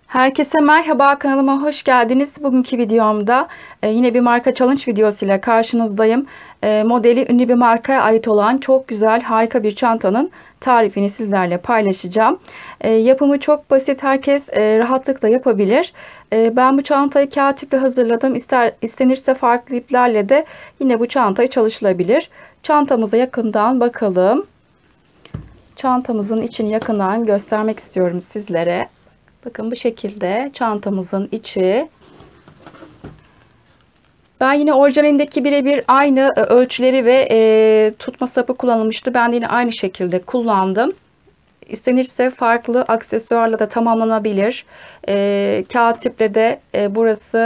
Herkese merhaba, kanalıma hoş geldiniz. Bugünkü videomda yine bir marka challenge videosu ile karşınızdayım. Modeli ünlü bir markaya ait olan çok güzel, harika bir çantanın tarifini sizlerle paylaşacağım. Yapımı çok basit, herkes rahatlıkla yapabilir. Ben bu çantayı kağıt iple hazırladım. İstenirse farklı iplerle de yine bu çantayı çalışılabilir. Çantamıza yakından bakalım. Çantamızın içini yakından göstermek istiyorum sizlere. Bakın bu şekilde çantamızın içi. Ben yine orijinalindeki birebir aynı ölçüleri ve tutma sapı kullanılmıştı. Ben de yine aynı şekilde kullandım. İstenirse farklı aksesuarla da tamamlanabilir. Kağıt iple de burası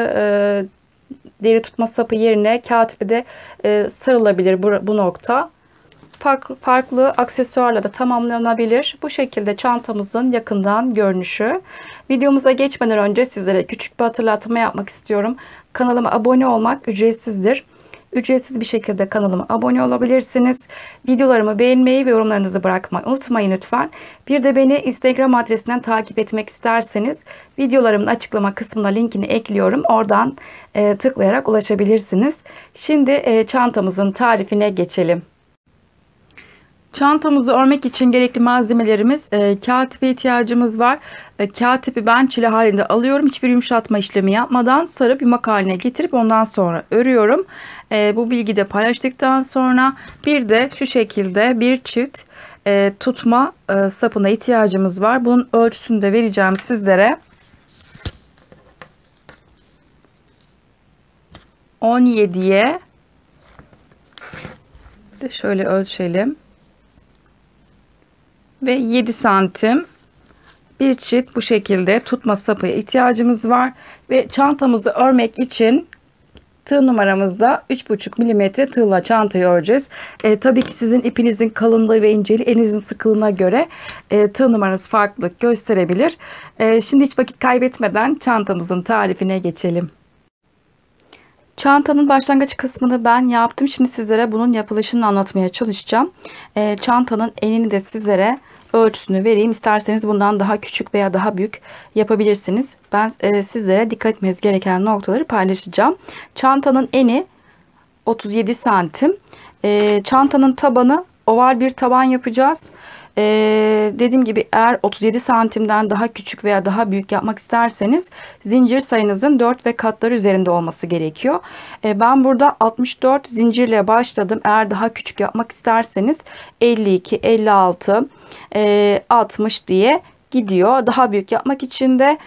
deri tutma sapı yerine kağıt iple de sarılabilir bu nokta. Farklı aksesuarla da tamamlanabilir. Bu şekilde çantamızın yakından görünüşü. Videomuza geçmeden önce sizlere küçük bir hatırlatma yapmak istiyorum. Kanalıma abone olmak ücretsizdir. Ücretsiz bir şekilde kanalıma abone olabilirsiniz. Videolarımı beğenmeyi ve yorumlarınızı bırakmayı unutmayın lütfen. Bir de beni Instagram adresinden takip etmek isterseniz videolarımın açıklama kısmına linkini ekliyorum. Oradan tıklayarak ulaşabilirsiniz. Şimdi çantamızın tarifine geçelim. Çantamızı örmek için gerekli malzemelerimiz kağıt ipe ihtiyacımız var. Kağıt ipi ben çile halinde alıyorum. Hiçbir yumuşatma işlemi yapmadan sarıp yumak haline getirip ondan sonra örüyorum. Bu bilgiyi de paylaştıktan sonra bir de şu şekilde bir çift tutma sapına ihtiyacımız var. Bunun ölçüsünü de vereceğim sizlere. 17'ye de şöyle ölçelim. Ve 7 santim bir çift bu şekilde tutma sapıya ihtiyacımız var. Ve çantamızı örmek için tığ numaramızda 3,5 milimetre tığla çantayı öreceğiz. Tabii ki sizin ipinizin kalınlığı ve inceliği elinizin sıkılığına göre tığ numaranız farklılık gösterebilir. Şimdi hiç vakit kaybetmeden çantamızın tarifine geçelim. Çantanın başlangıç kısmını ben yaptım. Şimdi sizlere bunun yapılışını anlatmaya çalışacağım. Çantanın enini de sizlere ölçüsünü vereyim. İsterseniz bundan daha küçük veya daha büyük yapabilirsiniz. Ben sizlere dikkat etmeniz gereken noktaları paylaşacağım. Çantanın eni 37 santim. Çantanın tabanı oval bir taban yapacağız. Dediğim gibi eğer 37 santimden daha küçük veya daha büyük yapmak isterseniz zincir sayınızın 4 ve katları üzerinde olması gerekiyor. Ben burada 64 zincirle başladım. Eğer daha küçük yapmak isterseniz 52, 56, 60 diye gidiyor. Daha büyük yapmak için de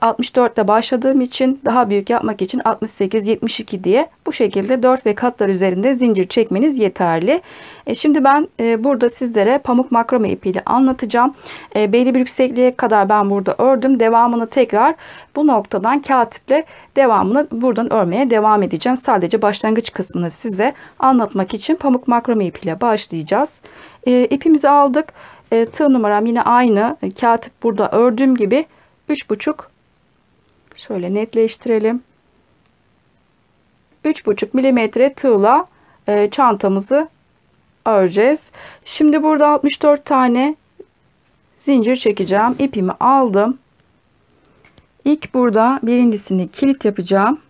64 ile başladığım için daha büyük yapmak için 68, 72 diye bu şekilde 4 ve katlar üzerinde zincir çekmeniz yeterli. Şimdi ben burada sizlere pamuk makrome ipiyle anlatacağım. Belli bir yüksekliğe kadar ben burada ördüm. Devamını tekrar bu noktadan kağıt iple devamını buradan örmeye devam edeceğim. Sadece başlangıç kısmını size anlatmak için pamuk makrome ipiyle başlayacağız. İpimizi aldık. Tığ numaram yine aynı. Kağıt ip burada ördüğüm gibi 3,5, şöyle netleştirelim. 3,5 milimetre tığla çantamızı öreceğiz. Şimdi burada 64 tane zincir çekeceğim. İpimi aldım. İlk burada birincisini kilit yapacağım.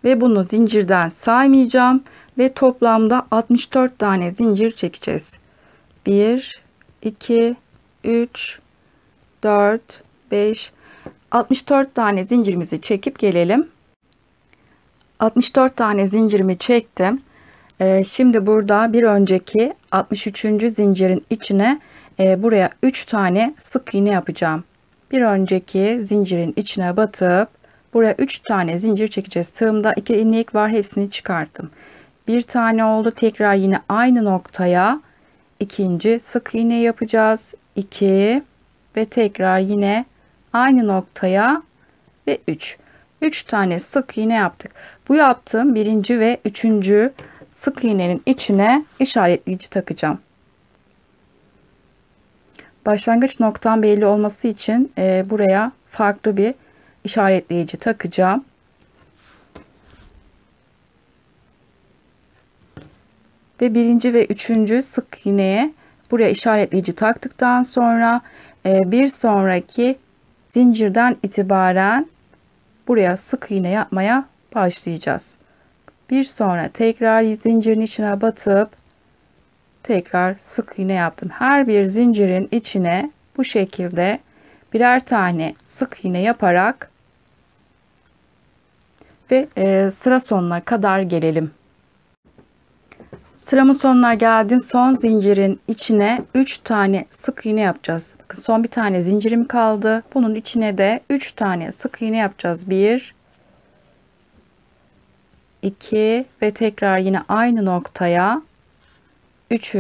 Ve bunu zincirden saymayacağım. Ve toplamda 64 tane zincir çekeceğiz. 1, 2, 3, 4, 5, 64 tane zincirimizi çekip gelelim. 64 tane zincirimi çektim. Şimdi burada bir önceki 63. zincirin içine buraya 3 tane sık iğne yapacağım. Bir önceki zincirin içine batıp buraya 3 tane zincir çekeceğiz. Tığımda 2 ilmek var, hepsini çıkarttım. Bir tane oldu. Tekrar yine aynı noktaya ikinci sık iğne yapacağız. 2 ve tekrar yine aynı noktaya ve 3 tane sık iğne yaptık. Bu yaptığım birinci ve üçüncü sık iğnenin içine işaretleyici takacağım. Başlangıç noktam belli olması için buraya farklı bir işaretleyici takacağım. Ve birinci ve üçüncü sık iğneye buraya işaretleyici taktıktan sonra bir sonraki zincirden itibaren buraya sık iğne yapmaya başlayacağız. Bir sonra tekrar zincirin içine batıp tekrar sık iğne yaptım. Her bir zincirin içine bu şekilde birer tane sık iğne yaparak ve sıra sonuna kadar gelelim. Sıramın sonuna geldim. Son zincirin içine 3 tane sık iğne yapacağız. Bakın son bir tane zincirim kaldı. Bunun içine de 3 tane sık iğne yapacağız. 1 2 ve tekrar yine aynı noktaya 3.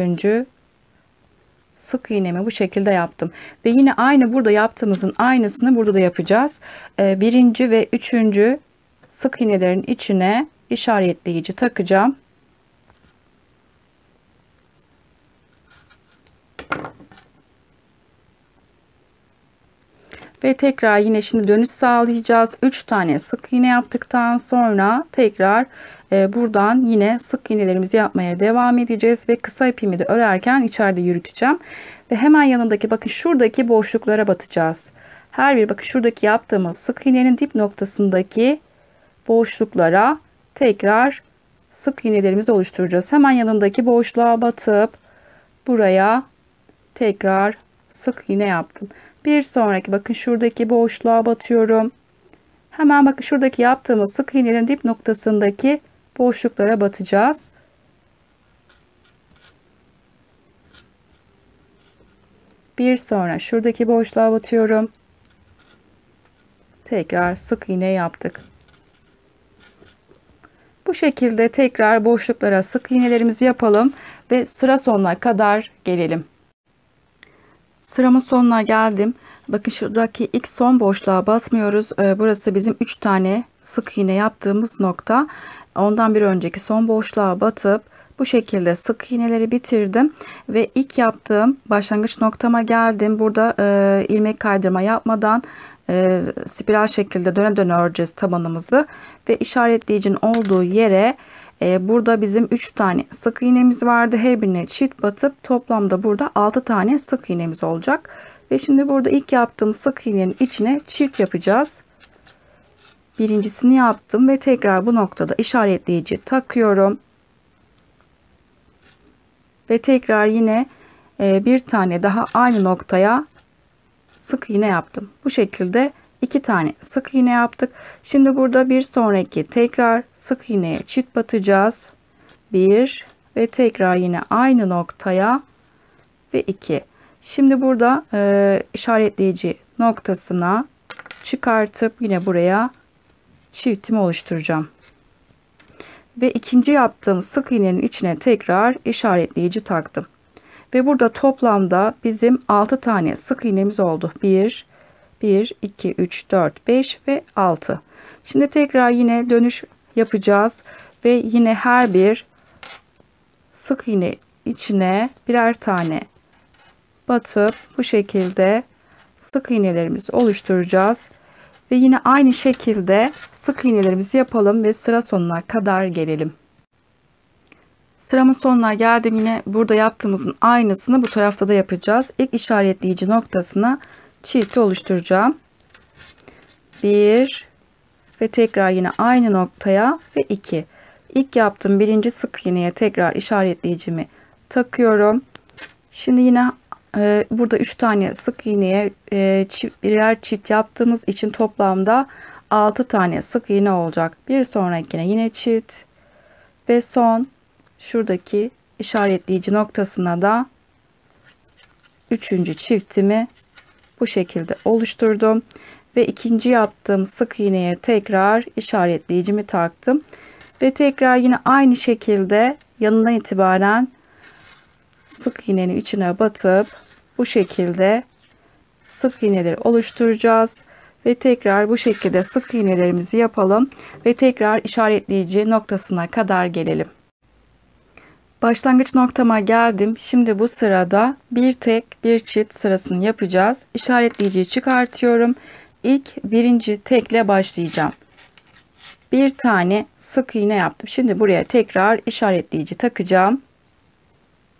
sık iğnemi bu şekilde yaptım. Ve yine aynı burada yaptığımızın aynısını burada da yapacağız. Birinci ve 3. sık iğnelerin içine işaretleyici takacağım. Ve tekrar yine şimdi dönüş sağlayacağız. 3 tane sık iğne yaptıktan sonra tekrar buradan yine sık iğnelerimizi yapmaya devam edeceğiz. Ve kısa ipimi de örerken içeride yürüteceğim. Ve hemen yanındaki bakın şuradaki boşluklara batacağız. Her bir bakın şuradaki yaptığımız sık iğnenin dip noktasındaki boşluklara tekrar sık iğnelerimizi oluşturacağız. Hemen yanındaki boşluğa batıp buraya tekrar sık iğne yaptım. Bir sonraki bakın şuradaki boşluğa batıyorum. Hemen bakın şuradaki yaptığımız sık iğnelerin dip noktasındaki boşluklara batacağız. Bir sonra şuradaki boşluğa batıyorum. Tekrar sık iğne yaptık. Bu şekilde tekrar boşluklara sık iğnelerimizi yapalım ve sıra sonuna kadar gelelim. Sıramın sonuna geldim. Bakın şuradaki ilk son boşluğa basmıyoruz. Burası bizim 3 tane sık iğne yaptığımız nokta. Ondan bir önceki son boşluğa batıp bu şekilde sık iğneleri bitirdim. Ve ilk yaptığım başlangıç noktama geldim. Burada ilmek kaydırma yapmadan spiral şekilde döne döne öreceğiz tabanımızı. Ve işaretleyicinin olduğu yere burada bizim 3 tane sık iğnemiz vardı. Her birine çift batıp toplamda burada 6 tane sık iğnemiz olacak. Ve şimdi burada ilk yaptığım sık iğnenin içine çift yapacağız. Birincisini yaptım ve tekrar bu noktada işaretleyici takıyorum. Ve tekrar yine bir tane daha aynı noktaya sık iğne yaptım. Bu şekilde 2 tane sık iğne yaptık. Şimdi burada bir sonraki tekrar sık iğneye çift batacağız. 1 ve tekrar yine aynı noktaya ve 2. Şimdi burada işaretleyici noktasına çıkartıp yine buraya çiftimi oluşturacağım. Ve ikinci yaptığım sık iğnenin içine tekrar işaretleyici taktım. Ve burada toplamda bizim 6 tane sık iğnemiz oldu. 1, 2, 3, 4, 5 ve 6. Şimdi tekrar yine dönüş yapacağız. Ve yine her bir sık iğne içine birer tane batıp bu şekilde sık iğnelerimizi oluşturacağız. Ve yine aynı şekilde sık iğnelerimizi yapalım ve sıra sonuna kadar gelelim. Sıramın sonuna geldim. Yine burada yaptığımızın aynısını bu tarafta da yapacağız. İlk işaretleyici noktasına çifti oluşturacağım. 1 ve tekrar yine aynı noktaya ve 2. İlk yaptığım birinci sık iğneye tekrar işaretleyicimi takıyorum. Şimdi yine burada 3 tane sık iğneye birer çift yaptığımız için toplamda 6 tane sık iğne olacak. Bir sonrakine yine çift ve son şuradaki işaretleyici noktasına da 3. çiftimi bu şekilde oluşturdum ve ikinci yaptığım sık iğneye tekrar işaretleyicimi taktım ve tekrar yine aynı şekilde yanından itibaren sık iğnenin içine batıp bu şekilde sık iğneleri oluşturacağız ve tekrar bu şekilde sık iğnelerimizi yapalım ve tekrar işaretleyici noktasına kadar gelelim. Başlangıç noktama geldim. Şimdi bu sırada bir tek bir çift sırasını yapacağız. İşaretleyiciyi çıkartıyorum. İlk birinci tekle başlayacağım. Bir tane sık iğne yaptım. Şimdi buraya tekrar işaretleyici takacağım.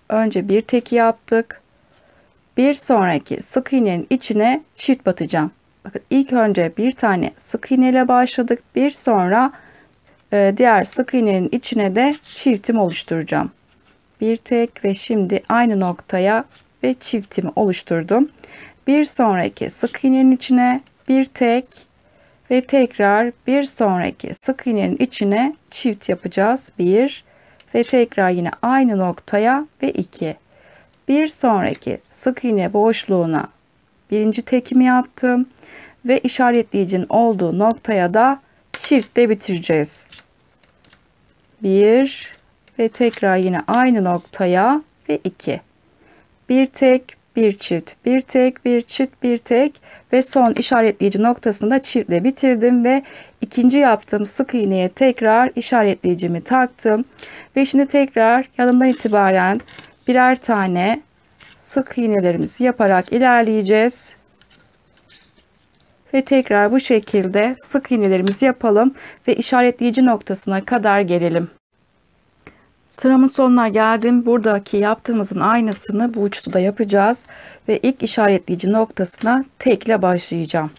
Önce bir tek yaptık. Bir sonraki sık iğnenin içine çift batacağım. Bakın ilk önce bir tane sık iğne ile başladık. Bir sonra diğer sık iğnenin içine de çiftimi oluşturacağım. Bir tek ve şimdi aynı noktaya ve çiftimi oluşturdum. Bir sonraki sık iğnenin içine bir tek ve tekrar bir sonraki sık iğnenin içine çift yapacağız. Bir ve tekrar yine aynı noktaya ve iki. Bir sonraki sık iğne boşluğuna birinci tekimi yaptım ve işaretleyicinin olduğu noktaya da çiftle bitireceğiz. Bir ve tekrar yine aynı noktaya ve iki. Bir tek, bir çift, bir tek, bir çift, bir tek ve son işaretleyici noktasını da çiftle bitirdim ve ikinci yaptığım sık iğneye tekrar işaretleyicimi taktım ve şimdi tekrar yanından itibaren birer tane sık iğnelerimizi yaparak ilerleyeceğiz. Ve tekrar bu şekilde sık iğnelerimizi yapalım ve işaretleyici noktasına kadar gelelim. Sıramın sonuna geldim. Buradaki yaptığımızın aynısını bu uçta da yapacağız. Ve ilk işaretleyici noktasına tekle başlayacağım.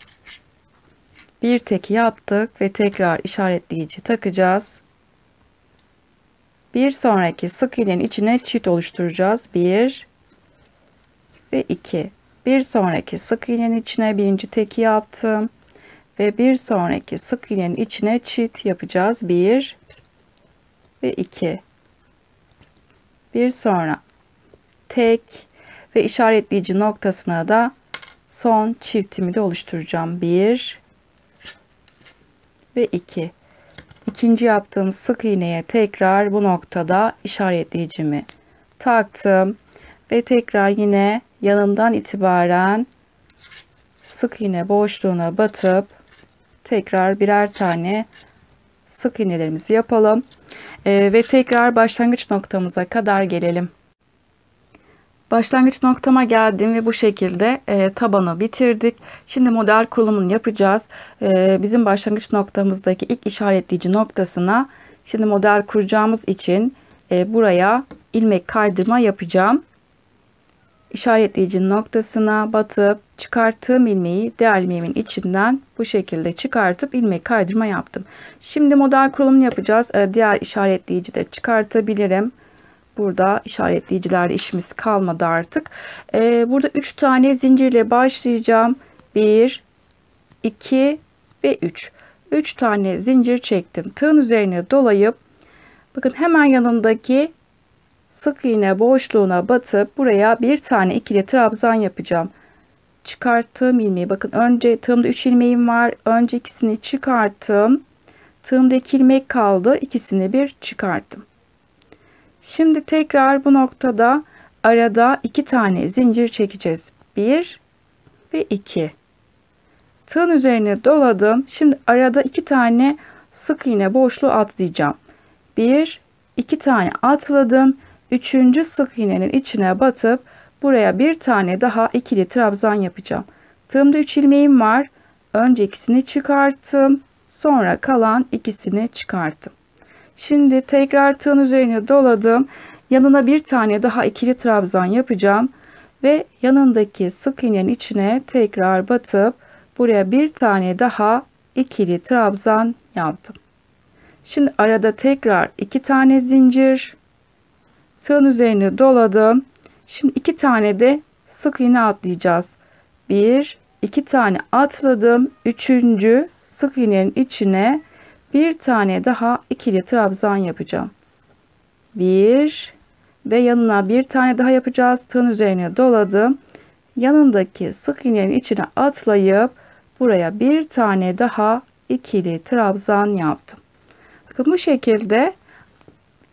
Bir teki yaptık ve tekrar işaretleyici takacağız. Bir sonraki sık iğnenin içine çift oluşturacağız. 1 ve 2. Bir sonraki sık iğnenin içine birinci teki yaptım. Ve bir sonraki sık iğnenin içine çift yapacağız. 1 ve 2. Bir sonra tek ve işaretleyici noktasına da son çiftimi de oluşturacağım. 1 ve 2. İkinci yaptığım sık iğneye tekrar bu noktada işaretleyicimi taktım ve tekrar yine yanından itibaren sık iğne boşluğuna batıp tekrar birer tane sık iğnelerimizi yapalım. Ve tekrar başlangıç noktamıza kadar gelelim. Başlangıç noktama geldim ve bu şekilde tabanı bitirdik. Şimdi model kurulumunu yapacağız. Bizim başlangıç noktamızdaki ilk işaretleyici noktasına şimdi model kuracağımız için buraya ilmek kaydırma yapacağım. İşaretleyicinin noktasına batıp çıkarttığım ilmeği diğer ilmeğimin içinden bu şekilde çıkartıp ilmek kaydırma yaptım. Şimdi model kurulumunu yapacağız. Diğer işaretleyici de çıkartabilirim. Burada işaretleyicilerde işimiz kalmadı artık. Burada 3 tane zincirle başlayacağım. 1, 2 ve 3. 3 tane zincir çektim. Tığın üzerine dolayıp bakın hemen yanındaki sık iğne boşluğuna batıp buraya bir tane ikili trabzan yapacağım. Çıkarttığım ilmeği bakın önce tığımda 3 ilmeğim var. Önce ikisini çıkarttım. Tığımda 2 ilmek kaldı. İkisini bir çıkarttım. Şimdi tekrar bu noktada arada 2 tane zincir çekeceğiz. 1 ve 2. Tığın üzerine doladım. Şimdi arada 2 tane sık iğne boşluğu atlayacağım. 1, 2 tane atladım. Üçüncü sık iğnenin içine batıp buraya bir tane daha ikili trabzan yapacağım. Tığımda 3 ilmeğim var. Önce ikisini çıkarttım. Sonra kalan ikisini çıkarttım. Şimdi tekrar tığın üzerine doladım. Yanına bir tane daha ikili trabzan yapacağım. Ve yanındaki sık iğnenin içine tekrar batıp buraya bir tane daha ikili trabzan yaptım. Şimdi arada tekrar 2 tane zincir. Tığın üzerine doladım. Şimdi 2 tane de sık iğne atlayacağız. 1, 2 tane atladım. Üçüncü sık iğnenin içine bir tane daha ikili trabzan yapacağım. 1 ve yanına bir tane daha yapacağız. Tığın üzerine doladım. Yanındaki sık iğnenin içine atlayıp buraya bir tane daha ikili trabzan yaptım. Bakın bu şekilde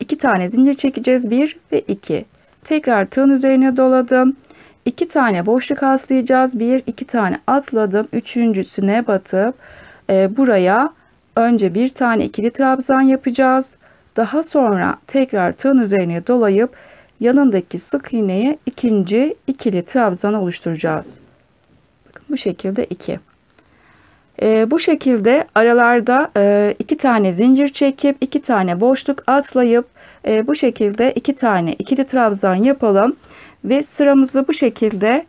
2 tane zincir çekeceğiz. 1 ve 2. Tekrar tığın üzerine doladım. 2 tane boşluk atlayacağız. 1, 2 tane atladım. Üçüncüsüne batıp buraya önce bir tane ikili trabzan yapacağız. Daha sonra tekrar tığın üzerine dolayıp yanındaki sık iğneye ikinci ikili trabzan oluşturacağız. Bakın bu şekilde 2. Bu şekilde aralarda 2 tane zincir çekip 2 tane boşluk atlayıp bu şekilde 2 tane ikili trabzan yapalım ve sıramızı bu şekilde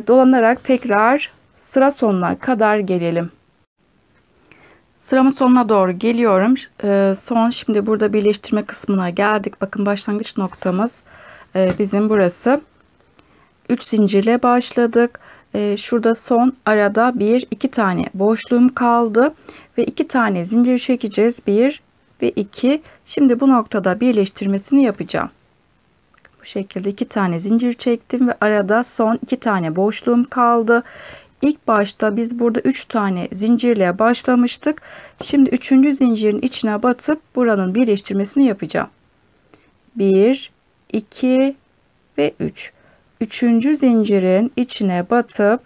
dolanarak tekrar sıra sonuna kadar gelelim. Sıramın sonuna doğru geliyorum. Şimdi burada birleştirme kısmına geldik. Bakın başlangıç noktamız bizim burası. 3 zincirle başladık. Şurada son arada 1-2 tane boşluğum kaldı ve 2 tane zincir çekeceğiz. 1 ve 2. Şimdi bu noktada birleştirmesini yapacağım. Bu şekilde 2 tane zincir çektim ve arada son 2 tane boşluğum kaldı. İlk başta biz burada 3 tane zincirle başlamıştık. Şimdi 3. zincirin içine batıp buranın birleştirmesini yapacağım. 1, 2 ve 3. 3. zincirin içine batıp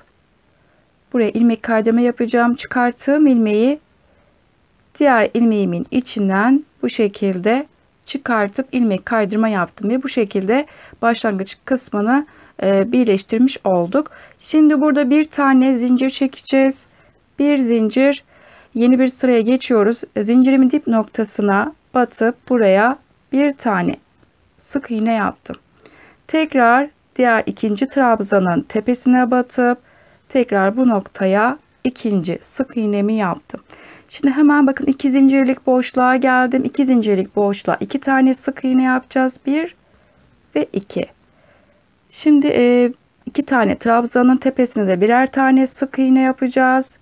buraya ilmek kaydırma yapacağım. Çıkarttığım ilmeği diğer ilmeğimin içinden bu şekilde çıkartıp ilmek kaydırma yaptım ve bu şekilde başlangıç kısmını birleştirmiş olduk. Şimdi burada bir tane zincir çekeceğiz. Bir zincir, yeni bir sıraya geçiyoruz. Zincirimin dip noktasına batıp buraya bir tane sık iğne yaptım. Tekrar diğer ikinci trabzanın tepesine batıp tekrar bu noktaya ikinci sık iğnemi yaptım. Şimdi hemen bakın 2 zincirlik boşluğa geldim. 2 zincirlik boşluğa 2 tane sık iğne yapacağız. 1 ve 2. Şimdi 2 tane trabzanın tepesine de birer tane sık iğne yapacağız.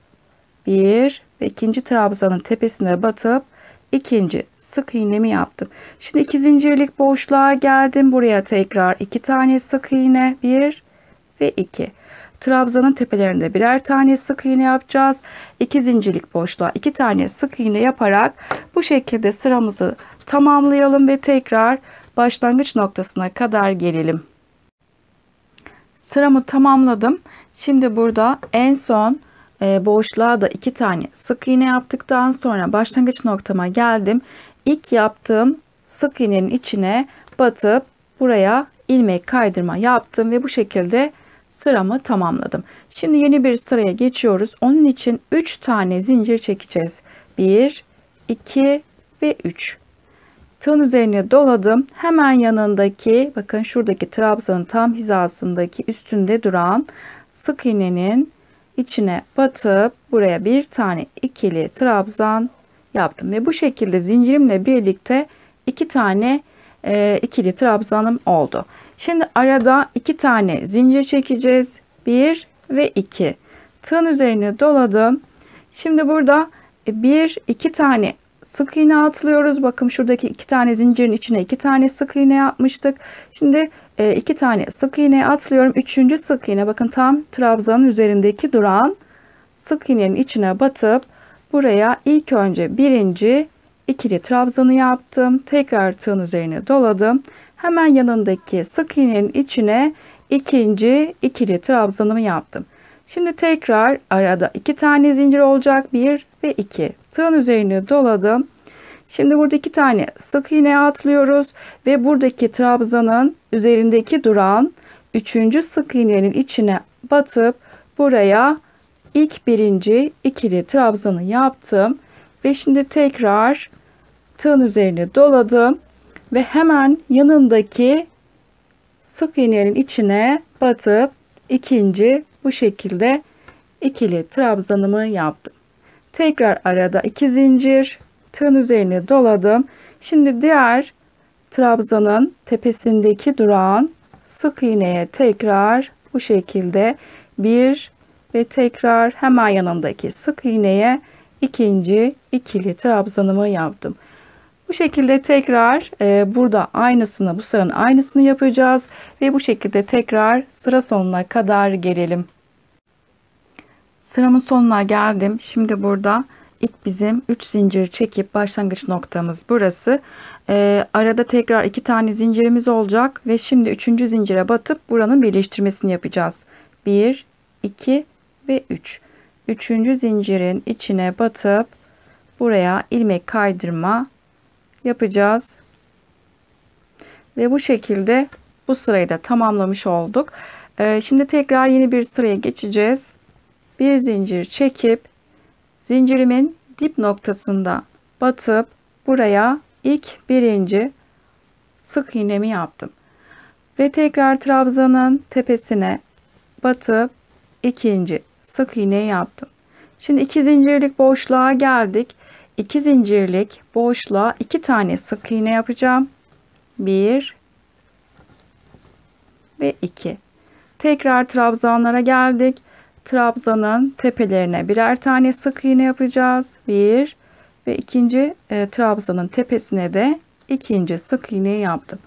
1 ve ikinci trabzanın tepesine batıp ikinci sık iğnemi yaptım. Şimdi 2 zincirlik boşluğa geldim. Buraya tekrar 2 tane sık iğne. 1 ve 2. Trabzanın tepelerinde birer tane sık iğne yapacağız. 2 zincirlik boşluğa 2 tane sık iğne yaparak bu şekilde sıramızı tamamlayalım ve tekrar başlangıç noktasına kadar gelelim. Sıramı tamamladım. Şimdi burada en son boşluğa da 2 tane sık iğne yaptıktan sonra başlangıç noktama geldim. İlk yaptığım sık iğnenin içine batıp buraya ilmek kaydırma yaptım ve bu şekilde sıramı tamamladım. Şimdi yeni bir sıraya geçiyoruz. Onun için 3 tane zincir çekeceğiz. 1, 2 ve 3. Tığın üzerine doladım. Hemen yanındaki, bakın şuradaki trabzanın tam hizasındaki üstünde duran sık iğnenin içine batıp buraya bir tane ikili trabzan yaptım ve bu şekilde zincirimle birlikte 2 tane ikili trabzanım oldu. Şimdi arada 2 tane zincir çekeceğiz. 1 ve 2. Tığın üzerine doladım. Şimdi burada 2 tane sık iğne atlıyoruz. Bakın şuradaki 2 tane zincirin içine 2 tane sık iğne yapmıştık. Şimdi 2 tane sık iğne atlıyorum. 3. sık iğne, bakın tam trabzanın üzerindeki duran sık iğnenin içine batıp buraya ilk önce birinci ikili trabzanı yaptım. Tekrar tığın üzerine doladım. Hemen yanındaki sık iğnenin içine ikinci ikili trabzanımı yaptım. Şimdi tekrar arada 2 tane zincir olacak. 1 ve 2. Tığın üzerine doladım. Şimdi burada 2 tane sık iğne atlıyoruz ve buradaki trabzanın üzerindeki duran 3. sık iğnenin içine batıp buraya ilk birinci ikili trabzanı yaptım ve şimdi tekrar tığın üzerine doladım ve hemen yanındaki sık iğnenin içine batıp ikinci bu şekilde ikili trabzanımı yaptım. Tekrar arada 2 zincir, tığın üzerine doladım. Şimdi diğer trabzanın tepesindeki duran sık iğneye tekrar bu şekilde bir ve tekrar hemen yanındaki sık iğneye ikinci ikili trabzanımı yaptım. Bu şekilde tekrar burada aynısını, bu sıranın aynısını yapacağız ve bu şekilde tekrar sıra sonuna kadar gelelim. Sıramın sonuna geldim. Şimdi burada ilk bizim 3 zincir çekip başlangıç noktamız burası. Arada tekrar 2 tane zincirimiz olacak ve şimdi 3. zincire batıp buranın birleştirmesini yapacağız. 1, 2 ve 3. 3. zincirin içine batıp buraya ilmek kaydırma yapacağız. Ve bu şekilde bu sırayı da tamamlamış olduk. Şimdi tekrar yeni bir sıraya geçeceğiz. Bir zincir çekip zincirimin dip noktasında batıp buraya ilk birinci sık iğnemi yaptım. Ve tekrar trabzanın tepesine batıp ikinci sık iğne yaptım. Şimdi 2 zincirlik boşluğa geldik. 2 zincirlik boşluğa 2 tane sık iğne yapacağım. 1 ve 2. Tekrar trabzanlara geldik. Trabzanın tepelerine birer tane sık iğne yapacağız. 1 ve ikinci trabzanın tepesine de ikinci sık iğne yaptım.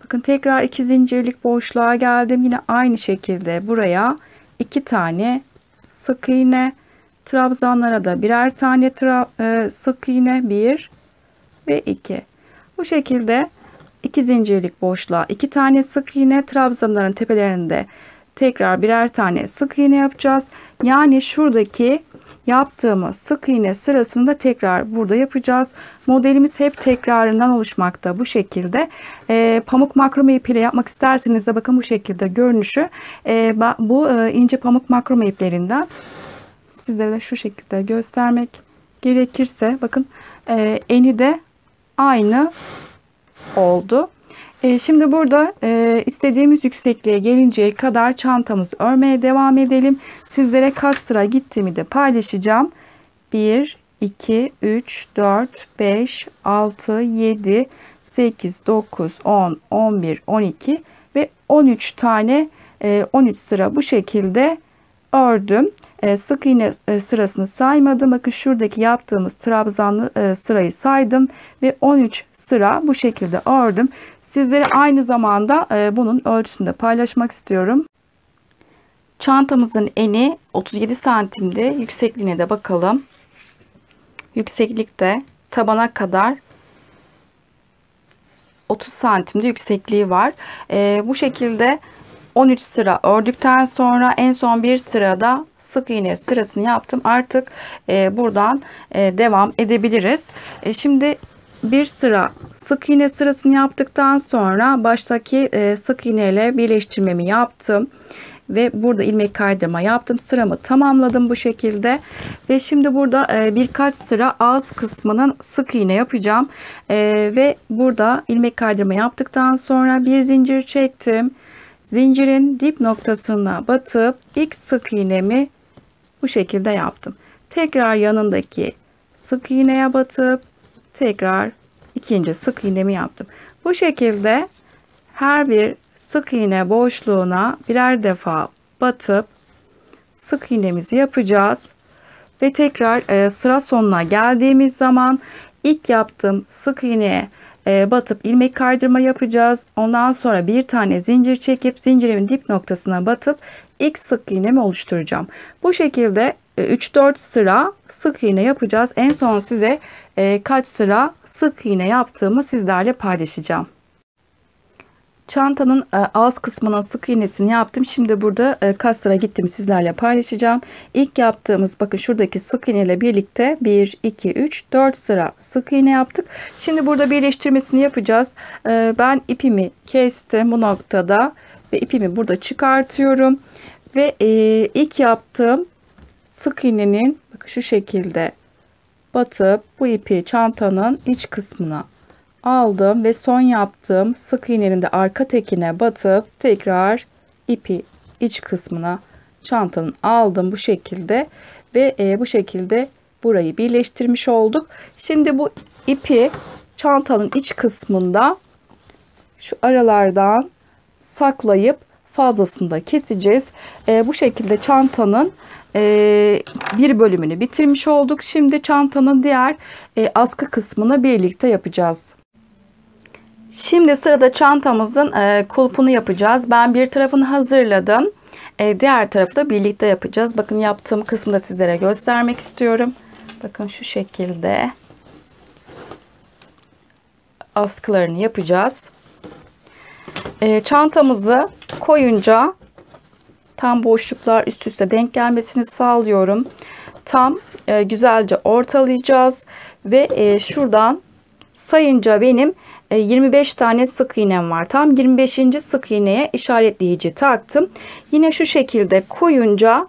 Bakın tekrar 2 zincirlik boşluğa geldim. Yine aynı şekilde buraya 2 tane sık iğne. Trabzanlara da birer tane sık iğne. 1 ve 2. Bu şekilde 2 zincirlik boşluğa 2 tane sık iğne, trabzanların tepelerinde tekrar birer tane sık iğne yapacağız. Yani şuradaki yaptığımız sık iğne sırasında tekrar burada yapacağız. Modelimiz hep tekrarından oluşmakta. Bu şekilde pamuk makrome ipiyle yapmak isterseniz de bakın bu şekilde görünüşü. Bu ince pamuk makrome iplerinden sizlere de şu şekilde göstermek gerekirse bakın eni de aynı oldu. Şimdi burada istediğimiz yüksekliğe gelinceye kadar çantamızı örmeye devam edelim. Sizlere kaç sıra gittiğimi de paylaşacağım. 1, 2, 3, 4, 5, 6, 7, 8, 9, 10, 11, 12 ve 13 tane 13 sıra bu şekilde ördüm. Sık iğne sırasını saymadım. Bakın şuradaki yaptığımız trabzanlı sırayı saydım ve 13 sıra bu şekilde ördüm. Sizlere aynı zamanda bunun ölçüsünü de paylaşmak istiyorum. Çantamızın eni 37 santimde. Yüksekliğine de bakalım. Yükseklikte tabana kadar 30 santimde yüksekliği var. Bu şekilde 13 sıra ördükten sonra en son bir sırada sık iğne sırasını yaptım. Artık buradan devam edebiliriz. Şimdi bir sıra sık iğne sırasını yaptıktan sonra baştaki sık iğne ile birleştirmemi yaptım. Ve burada ilmek kaydırma yaptım. Sıramı tamamladım bu şekilde. Ve şimdi burada birkaç sıra ağız kısmının sık iğne yapacağım. Ve burada ilmek kaydırma yaptıktan sonra bir zincir çektim. Zincirin dip noktasına batıp ilk sık iğnemi bu şekilde yaptım. Tekrar yanındaki sık iğneye batıp tekrar ikinci sık iğnemi yaptım. Bu şekilde her bir sık iğne boşluğuna birer defa batıp sık iğnemizi yapacağız. Ve tekrar sıra sonuna geldiğimiz zaman ilk yaptığım sık iğneye batıp ilmek kaydırma yapacağız. Ondan sonra bir tane zincir çekip zincirimin dip noktasına batıp ilk sık iğnemi oluşturacağım. Bu şekilde 3-4 sıra sık iğne yapacağız. En son size kaç sıra sık iğne yaptığımı sizlerle paylaşacağım. Çantanın ağız kısmının sık iğnesini yaptım. Şimdi burada kaç sıra gittiğimi sizlerle paylaşacağım. İlk yaptığımız bakın şuradaki sık iğne ile birlikte 1, 2, 3, 4 sıra sık iğne yaptık. Şimdi burada birleştirmesini yapacağız. Ben ipimi kestim bu noktada ve ipimi burada çıkartıyorum. Ve ilk yaptığım sık iğnenin bakın şu şekilde batıp bu ipi çantanın iç kısmına aldım ve son yaptığım sık iğnenin de arka tekine batıp tekrar ipi iç kısmına çantanın aldım bu şekilde ve bu şekilde burayı birleştirmiş olduk. Şimdi bu ipi çantanın iç kısmında şu aralardan saklayıp fazlasını da keseceğiz. Bu şekilde çantanın bir bölümünü bitirmiş olduk. Şimdi çantanın diğer askı kısmını birlikte yapacağız. Şimdi sırada çantamızın kulpunu yapacağız. Ben bir tarafını hazırladım. Diğer tarafı da birlikte yapacağız. Bakın yaptığım kısmı da sizlere göstermek istiyorum. Bakın şu şekilde askılarını yapacağız. Çantamızı koyunca tam boşluklar üst üste denk gelmesini sağlıyorum. Tam güzelce ortalayacağız ve şuradan sayınca benim 25 tane sık iğnem var. Tam 25. sık iğneye işaretleyici taktım. Yine şu şekilde koyunca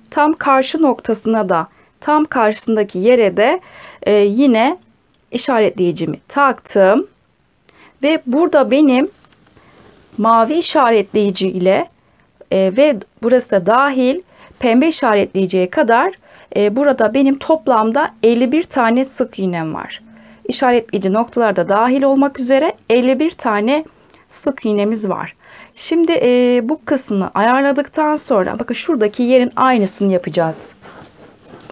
tam karşı noktasına da tam karşısındaki yere de yine işaretleyicimi taktım. Ve burada benim mavi işaretleyici ile ve burası da dahil pembe işaretleyeceği kadar burada benim toplamda 51 tane sık iğnem var. İşaretleyici noktalarda dahil olmak üzere 51 tane sık iğnemiz var. Şimdi bu kısmı ayarladıktan sonra bakın şuradaki yerin aynısını yapacağız.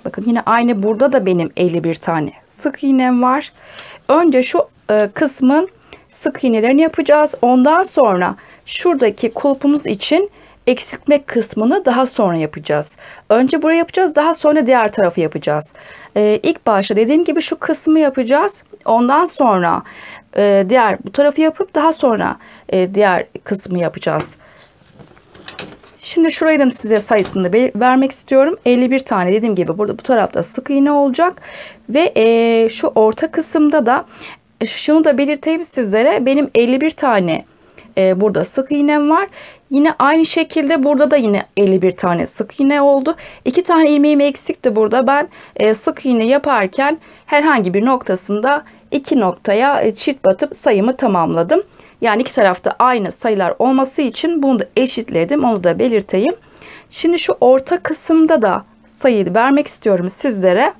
Bakın yine aynı burada da benim 51 tane sık iğnem var. Önce şu kısmın sık iğnelerini yapacağız. Ondan sonra şuradaki kulpumuz için eksiltme kısmını daha sonra yapacağız. Önce burayı yapacağız, daha sonra diğer tarafı yapacağız. İlk başta dediğim gibi şu kısmı yapacağız. Ondan sonra diğer bu tarafı yapıp daha sonra diğer kısmı yapacağız. Şimdi şurayı da size sayısını vermek istiyorum. 51 tane dediğim gibi burada bu tarafta sık iğne olacak. Ve şu orta kısımda da şunu da belirteyim sizlere. Benim 51 tane burada sık iğnem var. Yine aynı şekilde burada da yine 51 tane sık iğne oldu. 2 tane ilmeğim eksikti burada. Ben sık iğne yaparken herhangi bir noktasında 2 noktaya çift batıp sayımı tamamladım. Yani iki tarafta aynı sayılar olması için bunu da eşitledim. Onu da belirteyim. Şimdi şu orta kısımda da sayıyı vermek istiyorum sizlere.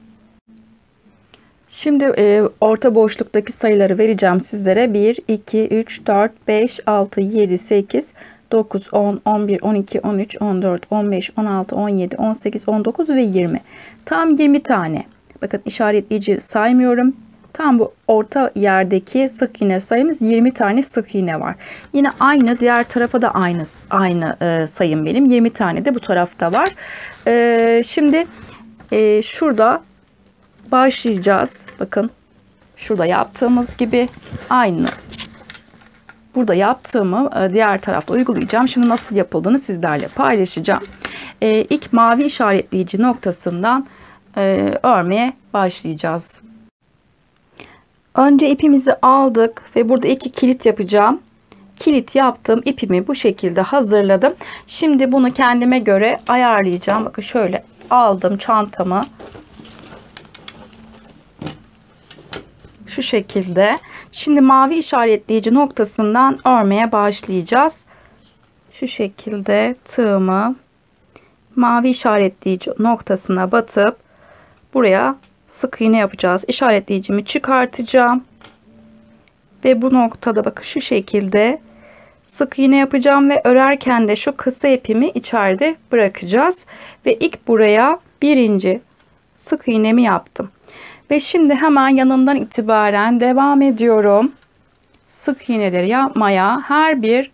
Şimdi orta boşluktaki sayıları vereceğim sizlere. 1, 2, 3, 4, 5, 6, 7, 8, 9, 10, 11, 12, 13, 14, 15, 16, 17, 18, 19 ve 20. Tam 20 tane. Bakın işaretleyici saymıyorum. Tam bu orta yerdeki sık iğne sayımız 20 tane sık iğne var. Yine aynı diğer tarafa da aynı sayım benim. 20 tane de bu tarafta var. Şimdi şurada başlayacağız. Bakın şurada yaptığımız gibi aynı. Burada yaptığımı diğer tarafta uygulayacağım. Şimdi nasıl yapıldığını sizlerle paylaşacağım. İlk mavi işaretleyici noktasından örmeye başlayacağız. Önce ipimizi aldık ve burada 2 kilit yapacağım. Kilit yaptım. İpimi bu şekilde hazırladım. Şimdi bunu kendime göre ayarlayacağım. Bakın şöyle aldım çantamı. Şu şekilde. Şimdi mavi işaretleyici noktasından örmeye başlayacağız. Şu şekilde tığımı mavi işaretleyici noktasına batıp buraya sık iğne yapacağız. İşaretleyicimi çıkartacağım. Ve bu noktada bakın şu şekilde sık iğne yapacağım ve örerken de şu kısa ipimi içeride bırakacağız. Ve ilk buraya birinci sık iğnemi yaptım. Ve şimdi hemen yanından itibaren devam ediyorum. Sık iğneleri yapmaya. Her bir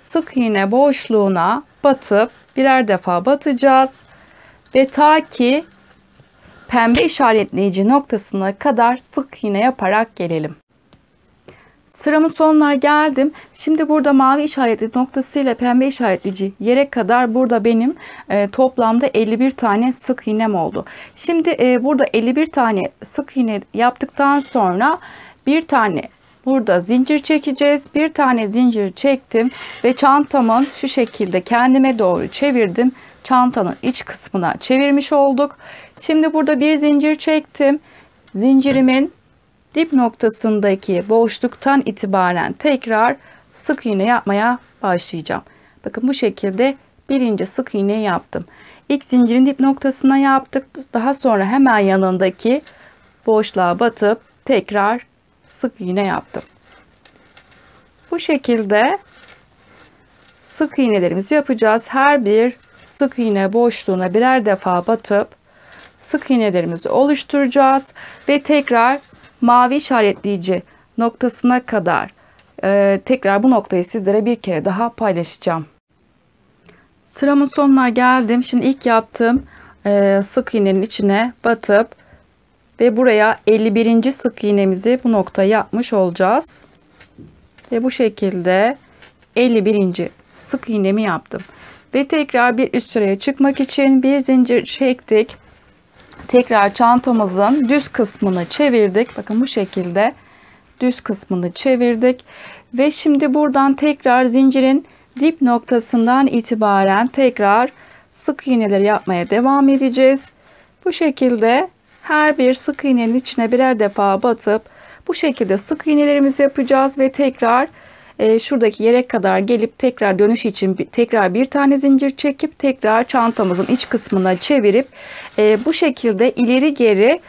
sık iğne boşluğuna batıp birer defa batacağız. Ve ta ki pembe işaretleyici noktasına kadar sık iğne yaparak gelelim. Sıramın sonuna geldim. Şimdi burada mavi işaretli noktasıyla pembe işaretleyici yere kadar burada benim toplamda 51 tane sık iğnem oldu. Şimdi burada 51 tane sık iğne yaptıktan sonra bir tane burada zincir çekeceğiz. Bir tane zincir çektim ve çantamın şu şekilde kendime doğru çevirdim. Çantanın iç kısmına çevirmiş olduk. Şimdi burada bir zincir çektim. Zincirimin dip noktasındaki boşluktan itibaren tekrar sık iğne yapmaya başlayacağım. Bakın bu şekilde birinci sık iğneyi yaptım. İlk zincirin dip noktasına yaptık. Daha sonra hemen yanındaki boşluğa batıp tekrar sık iğne yaptım. Bu şekilde sık iğnelerimizi yapacağız. Her bir sık iğne boşluğuna birer defa batıp sık iğnelerimizi oluşturacağız ve tekrar mavi işaretleyici noktasına kadar tekrar bu noktayı sizlere bir kere daha paylaşacağım. Sıramın sonuna geldim. Şimdi ilk yaptığım sık iğnenin içine batıp ve buraya 51. sık iğnemizi bu noktaya yapmış olacağız. Ve bu şekilde 51. sık iğnemi yaptım. Ve tekrar bir üst sıraya çıkmak için bir zincir çektik. Tekrar çantamızın düz kısmını çevirdik. Bakın bu şekilde düz kısmını çevirdik. Ve şimdi buradan tekrar zincirin dip noktasından itibaren tekrar sık iğneleri yapmaya devam edeceğiz. Bu şekilde her bir sık iğnenin içine birer defa batıp bu şekilde sık iğnelerimizi yapacağız ve tekrar şuradaki yere kadar gelip tekrar dönüş için tekrar bir tane zincir çekip tekrar çantamızın iç kısmına çevirip bu şekilde ileri geri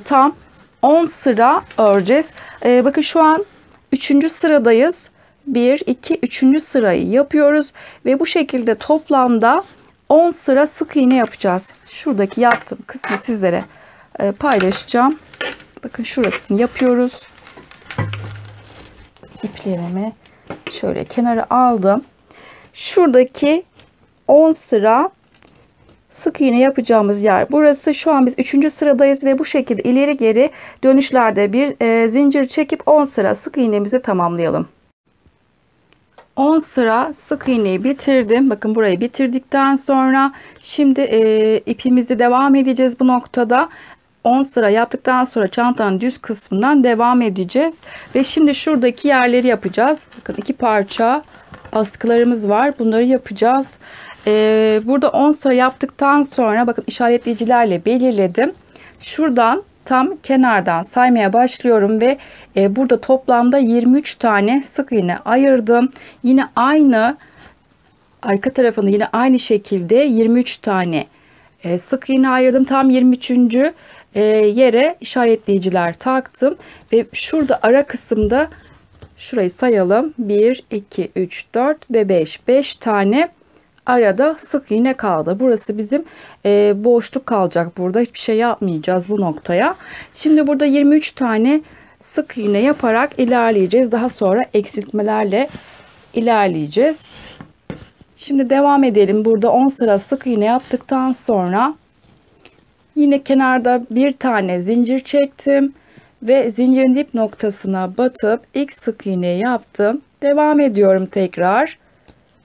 tam 10 sıra öreceğiz. Bakın şu an 3. sıradayız. 1, 2, 3. sırayı yapıyoruz ve bu şekilde toplamda 10 sıra sık iğne yapacağız. Şuradaki yaptığım kısmı sizlere paylaşacağım. Bakın şurasını yapıyoruz. İplerimi şöyle kenara aldım. Şuradaki 10 sıra sık iğne yapacağımız yer burası. Şu an biz 3. sıradayız ve bu şekilde ileri geri dönüşlerde bir zincir çekip 10 sıra sık iğnemizi tamamlayalım. 10 sıra sık iğneyi bitirdim. Bakın burayı bitirdikten sonra şimdi ipimizi devam edeceğiz bu noktada. 10 sıra yaptıktan sonra çantanın düz kısmından devam edeceğiz. Ve şimdi şuradaki yerleri yapacağız. Bakın 2 parça askılarımız var. Bunları yapacağız. Burada 10 sıra yaptıktan sonra bakın işaretleyicilerle belirledim. Şuradan tam kenardan saymaya başlıyorum ve burada toplamda 23 tane sık iğne ayırdım. Yine aynı arka tarafını yine aynı şekilde 23 tane sık iğne ayırdım. Tam 23. Yere işaretleyiciler taktım ve şurada ara kısımda şurayı sayalım. 1, 2, 3, 4 ve 5. 5 tane arada sık iğne kaldı. Burası bizim boşluk kalacak burada. Hiçbir şey yapmayacağız bu noktaya. Şimdi burada 23 tane sık iğne yaparak ilerleyeceğiz. Daha sonra eksiltmelerle ilerleyeceğiz. Şimdi devam edelim. Burada 10 sıra sık iğne yaptıktan sonra yine kenarda bir tane zincir çektim ve zincirin dip noktasına batıp ilk sık iğneyi yaptım. Devam ediyorum tekrar.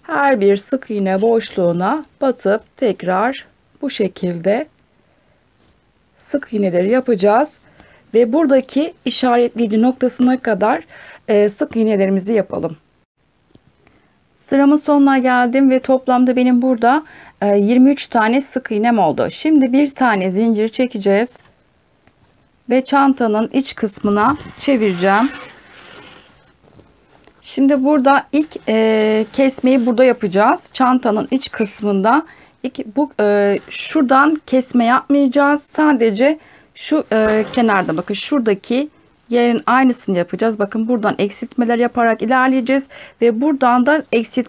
Her bir sık iğne boşluğuna batıp tekrar bu şekilde sık iğneleri yapacağız ve buradaki işaretleyici noktasına kadar sık iğnelerimizi yapalım. Sıramın sonuna geldim ve toplamda benim burada 23 tane sık iğnem oldu. Şimdi bir tane zincir çekeceğiz ve çantanın iç kısmına çevireceğim. Şimdi burada ilk kesmeyi burada yapacağız. Çantanın iç kısmında şuradan kesme yapmayacağız. Sadece şu kenarda bakın şuradaki yerin aynısını yapacağız. Bakın buradan eksiltmeler yaparak ilerleyeceğiz ve buradan da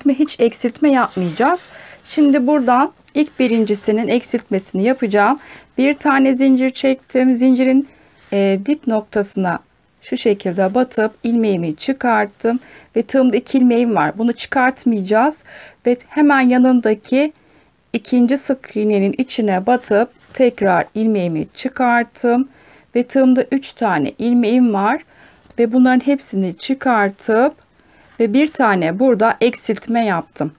hiç eksiltme yapmayacağız. Şimdi buradan ilk birincisinin eksiltmesini yapacağım. Bir tane zincir çektim. Zincirin dip noktasına şu şekilde batıp ilmeğimi çıkarttım ve tığımda 2 ilmeğim var. Bunu çıkartmayacağız ve hemen yanındaki ikinci sık iğnenin içine batıp tekrar ilmeğimi çıkarttım ve tığımda 3 tane ilmeğim var ve bunların hepsini çıkartıp ve bir tane burada eksiltme yaptım.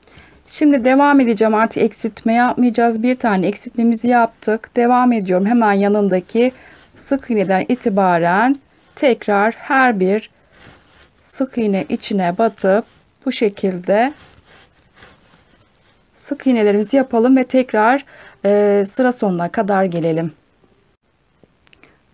Şimdi devam edeceğim. Artık eksiltme yapmayacağız. Bir tane eksiltmemizi yaptık. Devam ediyorum. Hemen yanındaki sık iğneden itibaren tekrar her bir sık iğne içine batıp bu şekilde sık iğnelerimizi yapalım ve tekrar sıra sonuna kadar gelelim.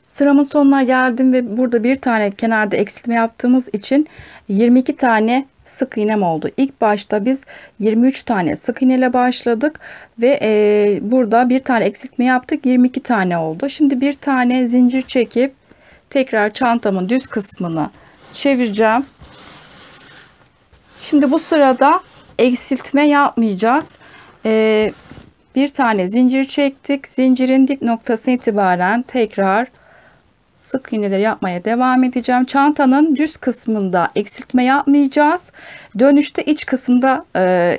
Sıramın sonuna geldim ve burada bir tane kenarda eksiltme yaptığımız için 22 tane sık iğnem oldu. İlk başta biz 23 tane sık iğne ile başladık ve burada bir tane eksiltme yaptık, 22 tane oldu. Şimdi bir tane zincir çekip tekrar çantamın düz kısmını çevireceğim. Şimdi bu sırada eksiltme yapmayacağız. Bir tane zincir çektik. Zincirin dip noktası itibaren tekrar sık iğneleri yapmaya devam edeceğim. Çantanın düz kısmında eksiltme yapmayacağız. Dönüşte iç kısımda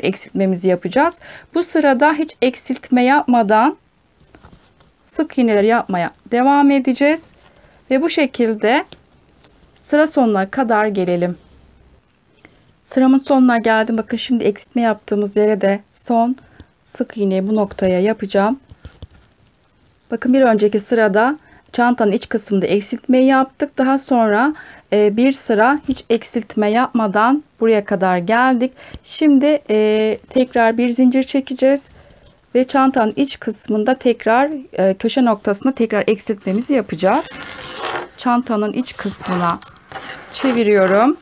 eksiltmemizi yapacağız. Bu sırada hiç eksiltme yapmadan sık iğneleri yapmaya devam edeceğiz. Ve bu şekilde sıra sonuna kadar gelelim. Sıramın sonuna geldim. Bakın şimdi eksiltme yaptığımız yere de son sık iğneyi bu noktaya yapacağım. Bakın bir önceki sırada çantanın iç kısmında eksiltmeyi yaptık. Daha sonra bir sıra hiç eksiltme yapmadan buraya kadar geldik. Şimdi tekrar bir zincir çekeceğiz. Ve çantanın iç kısmında tekrar köşe noktasında tekrar eksiltmemizi yapacağız. Çantanın iç kısmına çeviriyorum.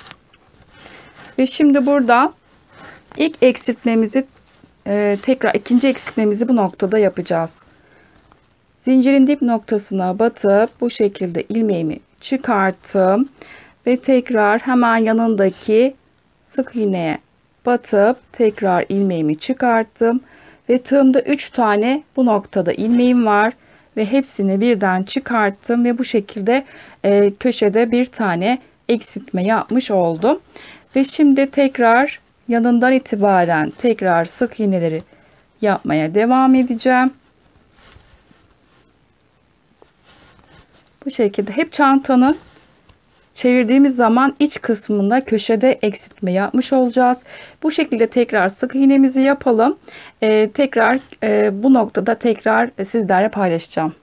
Ve şimdi burada ilk eksiltmemizi tekrar ikinci eksiltmemizi bu noktada yapacağız. Zincirin dip noktasına batıp bu şekilde ilmeğimi çıkarttım ve tekrar hemen yanındaki sık iğneye batıp tekrar ilmeğimi çıkarttım ve tığımda 3 tane bu noktada ilmeğim var ve hepsini birden çıkarttım ve bu şekilde köşede bir tane eksiltme yapmış oldum. Ve şimdi tekrar yanından itibaren tekrar sık iğneleri yapmaya devam edeceğim. Bu şekilde hep çantanı çevirdiğimiz zaman iç kısmında köşede eksiltme yapmış olacağız. Bu şekilde tekrar sık iğnemizi yapalım. Tekrar bu noktada tekrar sizlerle paylaşacağım.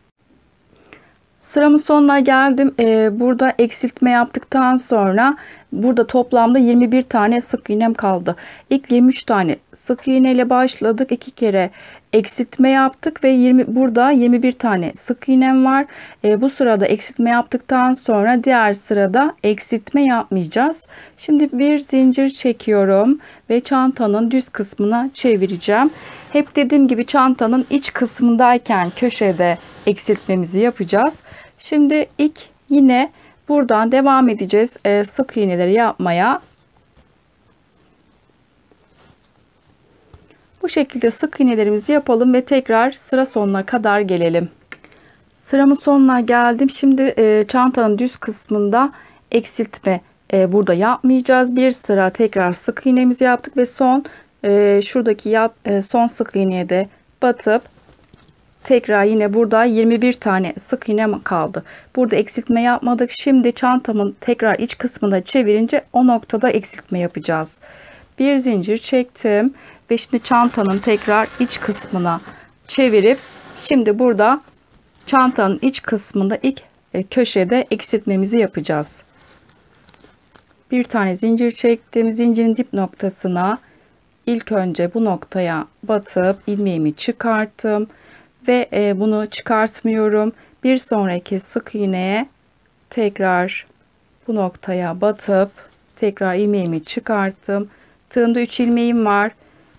Sıramın sonuna geldim. Burada eksiltme yaptıktan sonra burada toplamda 21 tane sık iğnem kaldı. İlk 23 tane sık iğne ile başladık. 2 kere eksiltme yaptık ve burada 21 tane sık iğnem var. Bu sırada eksiltme yaptıktan sonra diğer sırada eksiltme yapmayacağız. Şimdi bir zincir çekiyorum ve çantanın düz kısmına çevireceğim. Hep dediğim gibi çantanın iç kısmındayken köşede eksiltmemizi yapacağız. Şimdi ilk yine buradan devam edeceğiz sık iğneleri yapmaya. Bu şekilde sık iğnelerimizi yapalım ve tekrar sıra sonuna kadar gelelim. Sıramın sonuna geldim. Şimdi çantanın düz kısmında eksiltme burada yapmayacağız. Bir sıra tekrar sık iğnemizi yaptık ve son şuradaki son sık iğneye de batıp tekrar yine burada 21 tane sık iğne kaldı. Burada eksiltme yapmadık. Şimdi çantamın tekrar iç kısmına çevirince o noktada eksiltme yapacağız. Bir zincir çektim ve şimdi çantanın tekrar iç kısmına çevirip şimdi burada çantanın iç kısmında ilk köşede eksiltmemizi yapacağız. Bir tane zincir çektim. Zincirin dip noktasına ilk önce bu noktaya batıp ilmeğimi çıkarttım ve bunu çıkartmıyorum. Bir sonraki sık iğneye tekrar bu noktaya batıp tekrar ilmeğimi çıkarttım. Tığımda 3 ilmeğim var.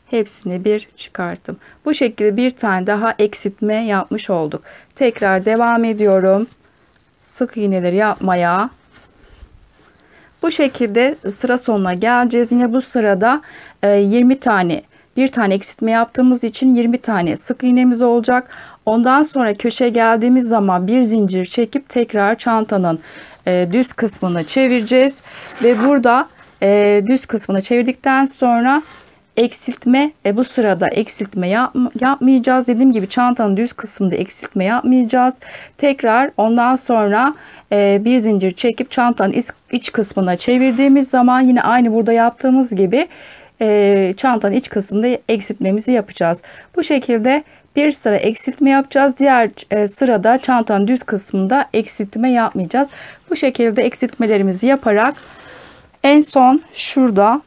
Hepsini bir çıkarttım. Bu şekilde bir tane daha eksiltme yapmış olduk. Tekrar devam ediyorum. Sık iğneleri yapmaya. Bu şekilde sıra sonuna geleceğiz. Yine bu sırada 20 tane bir tane eksiltme yaptığımız için 20 tane sık iğnemiz olacak. Ondan sonra köşeye geldiğimiz zaman bir zincir çekip tekrar çantanın düz kısmını çevireceğiz. Ve burada düz kısmını çevirdikten sonra eksiltme bu sırada eksiltme yapmayacağız. Dediğim gibi çantanın düz kısmında eksiltme yapmayacağız. Tekrar ondan sonra bir zincir çekip çantanın iç kısmına çevirdiğimiz zaman yine aynı burada yaptığımız gibi çantanın iç kısmında eksiltmemizi yapacağız. Bu şekilde bir sıra eksiltme yapacağız. Diğer sırada çantanın düz kısmında eksiltme yapmayacağız. Bu şekilde eksiltmelerimizi yaparak en son şurada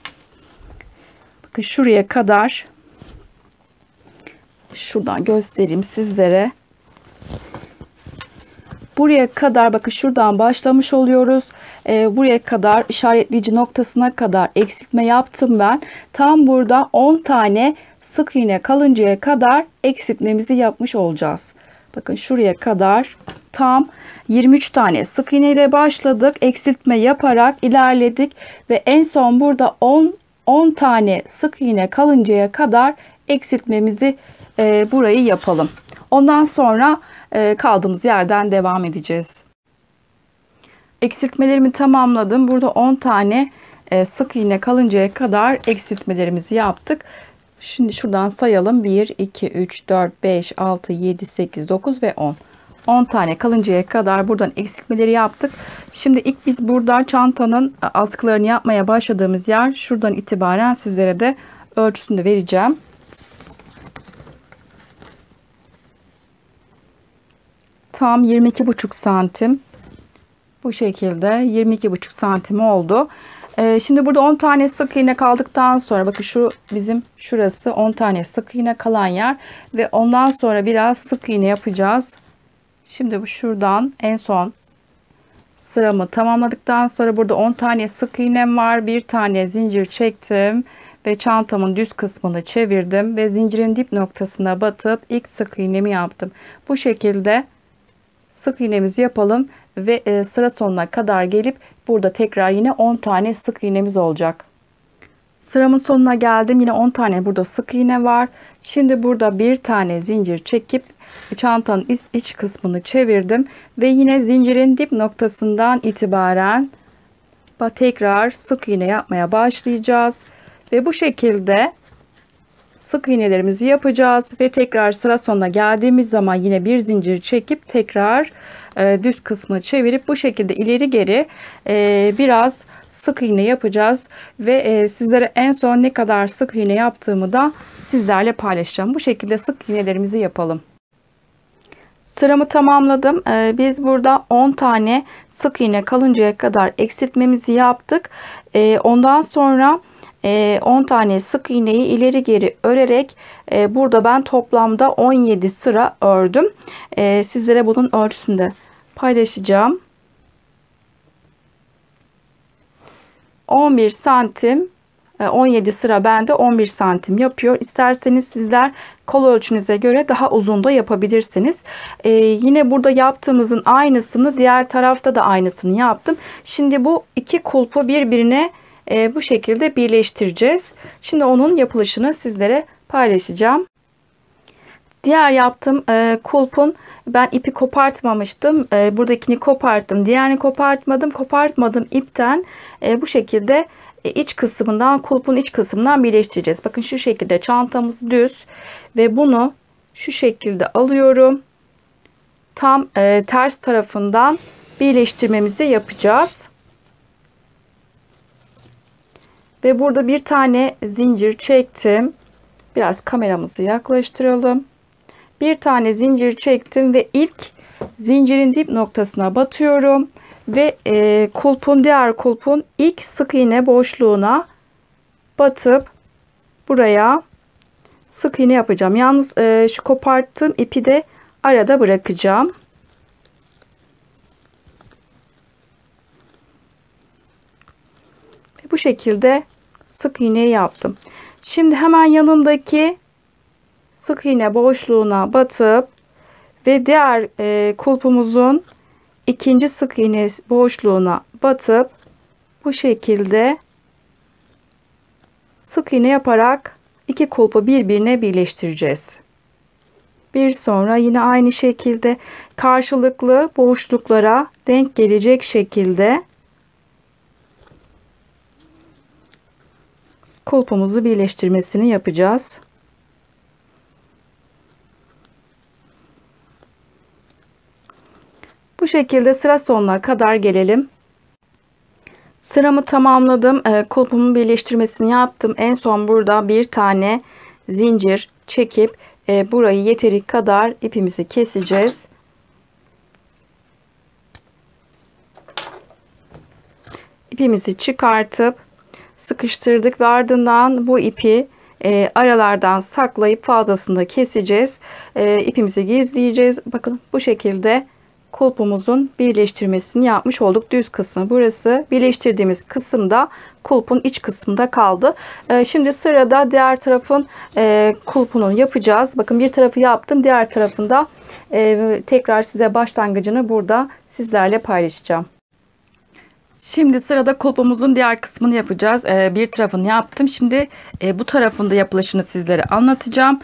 bakın şuraya kadar şuradan göstereyim sizlere. Buraya kadar bakın şuradan başlamış oluyoruz. Buraya kadar işaretleyici noktasına kadar eksiltme yaptım ben. Tam burada 10 tane sık iğne kalıncaya kadar eksiltmemizi yapmış olacağız. Bakın şuraya kadar tam 23 tane sık iğne ile başladık. Eksiltme yaparak ilerledik ve en son burada 10 tane sık iğne kalıncaya kadar eksiltmemizi burayı yapalım. Ondan sonra kaldığımız yerden devam edeceğiz. Eksiltmelerimi tamamladım. Burada 10 tane sık iğne kalıncaya kadar eksiltmelerimizi yaptık. Şimdi şuradan sayalım. 1, 2, 3, 4, 5, 6, 7, 8, 9 ve 10. 10 tane kalıncaya kadar buradan eksiltmeleri yaptık. Şimdi ilk biz burada çantanın askılarını yapmaya başladığımız yer, şuradan itibaren sizlere de ölçüsünü de vereceğim. Tam 22,5 santim. Bu şekilde 22,5 santim oldu. Şimdi burada 10 tane sık iğne kaldıktan sonra bakın şu bizim şurası 10 tane sık iğne kalan yer ve ondan sonra biraz sık iğne yapacağız. Şimdi bu şuradan en son sıramı tamamladıktan sonra burada 10 tane sık iğnem var. Bir tane zincir çektim ve çantamın düz kısmını çevirdim ve zincirin dip noktasına batıp ilk sık iğnemi yaptım. Bu şekilde sık iğnemizi yapalım ve sıra sonuna kadar gelip burada tekrar yine 10 tane sık iğnemiz olacak. Sıramın sonuna geldim. Yine 10 tane burada sık iğne var. Şimdi burada bir tane zincir çekip çantanın iç kısmını çevirdim ve yine zincirin dip noktasından itibaren tekrar sık iğne yapmaya başlayacağız ve bu şekilde sık iğnelerimizi yapacağız ve tekrar sıra sonuna geldiğimiz zaman yine bir zincir çekip tekrar düz kısmı çevirip bu şekilde ileri geri biraz sık iğne yapacağız ve sizlere en son ne kadar sık iğne yaptığımı da sizlerle paylaşacağım. Bu şekilde sık iğnelerimizi yapalım. Sıramı tamamladım. Biz burada 10 tane sık iğne kalıncaya kadar eksiltmemizi yaptık. Ondan sonra 10 tane sık iğneyi ileri geri örerek burada ben toplamda 17 sıra ördüm. Sizlere bunun ölçüsünü de paylaşacağım. 11 santim, 17 sıra bende 11 santim yapıyor. İsterseniz sizler kol ölçünüze göre daha uzun da yapabilirsiniz. Yine burada yaptığımızın aynısını diğer tarafta da aynısını yaptım. Şimdi bu iki kulpu birbirine bu şekilde birleştireceğiz. Şimdi onun yapılışını sizlere paylaşacağım. Diğer yaptığım kulpun ben ipi kopartmamıştım. Buradakini koparttım. Diğerini kopartmadım. Kopartmadığım ipten bu şekilde iç kısmından, kulpun iç kısmından birleştireceğiz. Bakın şu şekilde çantamız düz ve bunu şu şekilde alıyorum. Tam ters tarafından birleştirmemizi yapacağız. Ve burada bir tane zincir çektim. Biraz kameramızı yaklaştıralım. Bir tane zincir çektim ve ilk zincirin dip noktasına batıyorum ve diğer kulpun ilk sık iğne boşluğuna batıp buraya sık iğne yapacağım. Yalnız şu koparttığım ipi de arada bırakacağım. Ve bu şekilde sık iğneyi yaptım. Şimdi hemen yanındaki sık iğne boşluğuna batıp ve diğer kulpumuzun ikinci sık iğne boşluğuna batıp bu şekilde sık iğne yaparak iki kulpu birbirine birleştireceğiz. Bir sonra yine aynı şekilde karşılıklı boşluklara denk gelecek şekilde kulpumuzu birleştirmesini yapacağız. Bu şekilde sıra sonuna kadar gelelim. Sıramı tamamladım. Kulpumun birleştirmesini yaptım. En son burada bir tane zincir çekip burayı yeteri kadar ipimizi keseceğiz. İpimizi çıkartıp sıkıştırdık ve ardından bu ipi aralardan saklayıp fazlasını da keseceğiz. İpimizi gizleyeceğiz. Bakın bu şekilde kulpumuzun birleştirmesini yapmış olduk. Düz kısmı burası. Birleştirdiğimiz kısımda kulpun iç kısmında kaldı. Şimdi sırada diğer tarafın kulpunu yapacağız. Bakın bir tarafı yaptım. Diğer tarafında tekrar size başlangıcını burada sizlerle paylaşacağım. Şimdi sırada kulpumuzun diğer kısmını yapacağız. Bir tarafını yaptım. Şimdi bu tarafında yapılışını sizlere anlatacağım.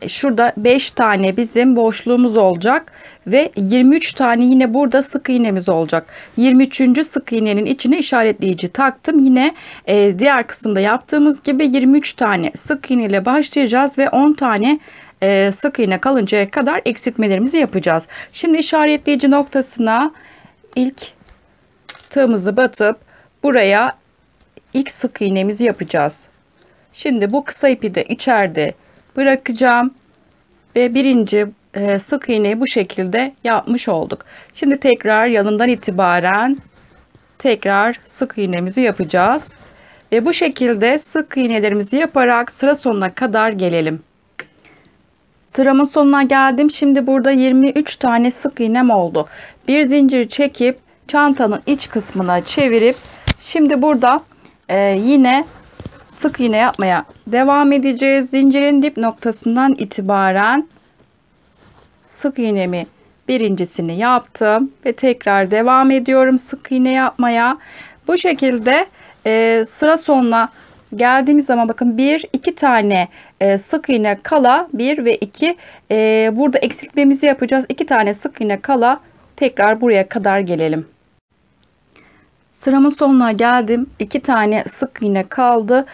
Şurada 5 tane bizim boşluğumuz olacak ve 23 tane yine burada sık iğnemiz olacak. 23. sık iğnenin içine işaretleyici taktım. Yine diğer kısımda yaptığımız gibi 23 tane sık iğne ile başlayacağız ve 10 tane sık iğne kalıncaya kadar eksiltmelerimizi yapacağız. Şimdi işaretleyici noktasına ilk tığımızı batıp buraya ilk sık iğnemizi yapacağız. Şimdi bu kısa ipi de içeride bırakacağım ve birinci sık iğneyi bu şekilde yapmış olduk. Şimdi tekrar yanından itibaren tekrar sık iğnemizi yapacağız ve bu şekilde sık iğnelerimizi yaparak sıra sonuna kadar gelelim. Sıramın sonuna geldim. Şimdi burada 23 tane sık iğnem oldu. Bir zincir çekip çantanın iç kısmına çevirip şimdi burada yine sık iğne yapmaya devam edeceğiz. Zincirin dip noktasından itibaren sık iğnemi birincisini yaptım ve tekrar devam ediyorum sık iğne yapmaya. Bu şekilde sıra sonuna geldiğimiz zaman bakın 1-2 tane sık iğne kala 1 ve 2 burada eksiltmemizi yapacağız. 2 tane sık iğne kala tekrar buraya kadar gelelim. Sıramın sonuna geldim. 2 tane sık iğne kaldı.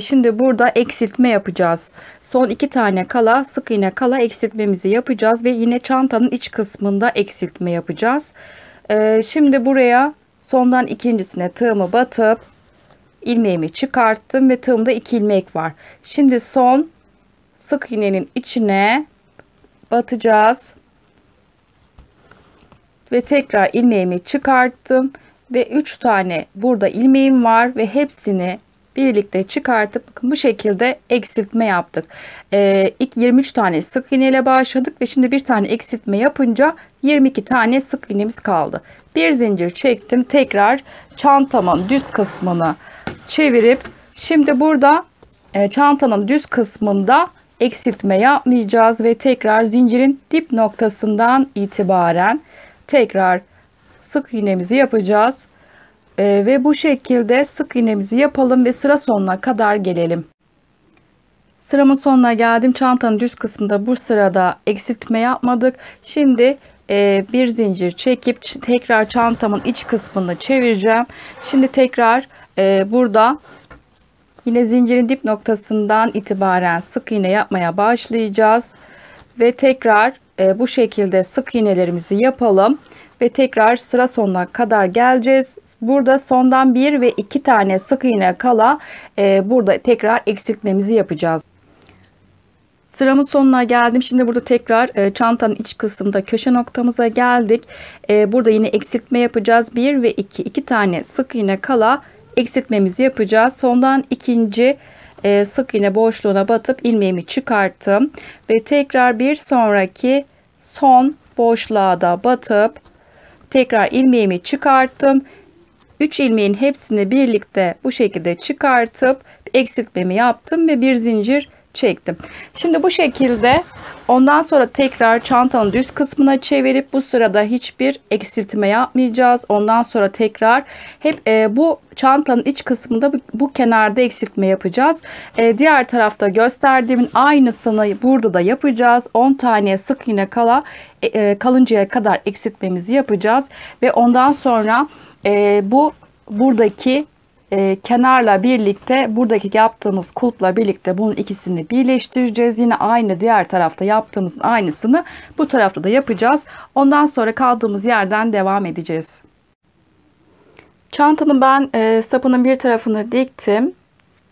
Şimdi burada eksiltme yapacağız. Son 2 tane kala sık iğne kala eksiltmemizi yapacağız ve yine çantanın iç kısmında eksiltme yapacağız. Şimdi buraya sondan ikincisine tığımı batıp ilmeğimi çıkarttım ve tığımda 2 ilmek var. Şimdi son sık iğnenin içine batacağız ve tekrar ilmeğimi çıkarttım ve 3 tane burada ilmeğim var ve hepsini birlikte çıkartıp bakın bu şekilde eksiltme yaptık. İlk 23 tane sık iğne ile başladık ve şimdi bir tane eksiltme yapınca 22 tane sık iğnemiz kaldı. Bir zincir çektim, tekrar çantamın düz kısmını çevirip şimdi burada çantanın düz kısmında eksiltme yapmayacağız ve tekrar zincirin dip noktasından itibaren tekrar sık iğnemizi yapacağız. Ve bu şekilde sık iğnemizi yapalım ve sıra sonuna kadar gelelim. Sıramın sonuna geldim. Çantanın düz kısmında bu sırada eksiltme yapmadık. Şimdi bir zincir çekip tekrar çantamın iç kısmını çevireceğim. Şimdi tekrar burada yine zincirin dip noktasından itibaren sık iğne yapmaya başlayacağız. Ve tekrar bu şekilde sık iğnelerimizi yapalım. Ve tekrar sıra sonuna kadar geleceğiz. Burada sondan 1 ve 2 tane sık iğne kala burada tekrar eksiltmemizi yapacağız. Sıramın sonuna geldim. Şimdi burada tekrar çantanın iç kısmında köşe noktamıza geldik. Burada yine eksiltme yapacağız. 1 ve 2 tane sık iğne kala eksiltmemizi yapacağız. Sondan ikinci sık iğne boşluğuna batıp ilmeğimi çıkarttım. Ve tekrar bir sonraki son boşluğa da batıp tekrar ilmeğimi çıkarttım. 3 ilmeğin hepsini birlikte bu şekilde çıkartıp eksiltmemi yaptım ve bir zincir çektim. Şimdi bu şekilde ondan sonra tekrar çantanın düz kısmına çevirip bu sırada hiçbir eksiltme yapmayacağız. Ondan sonra tekrar hep bu çantanın iç kısmında bu kenarda eksiltme yapacağız. Diğer tarafta gösterdiğimin aynısını burada da yapacağız. 10 tane sık iğne kalıncaya kadar eksiltmemizi yapacağız ve ondan sonra buradaki kenarla birlikte buradaki yaptığımız kulpla birlikte bunun ikisini birleştireceğiz. Yine aynı diğer tarafta yaptığımızın aynısını bu tarafta da yapacağız. Ondan sonra kaldığımız yerden devam edeceğiz. Çantanın ben sapının bir tarafını diktim.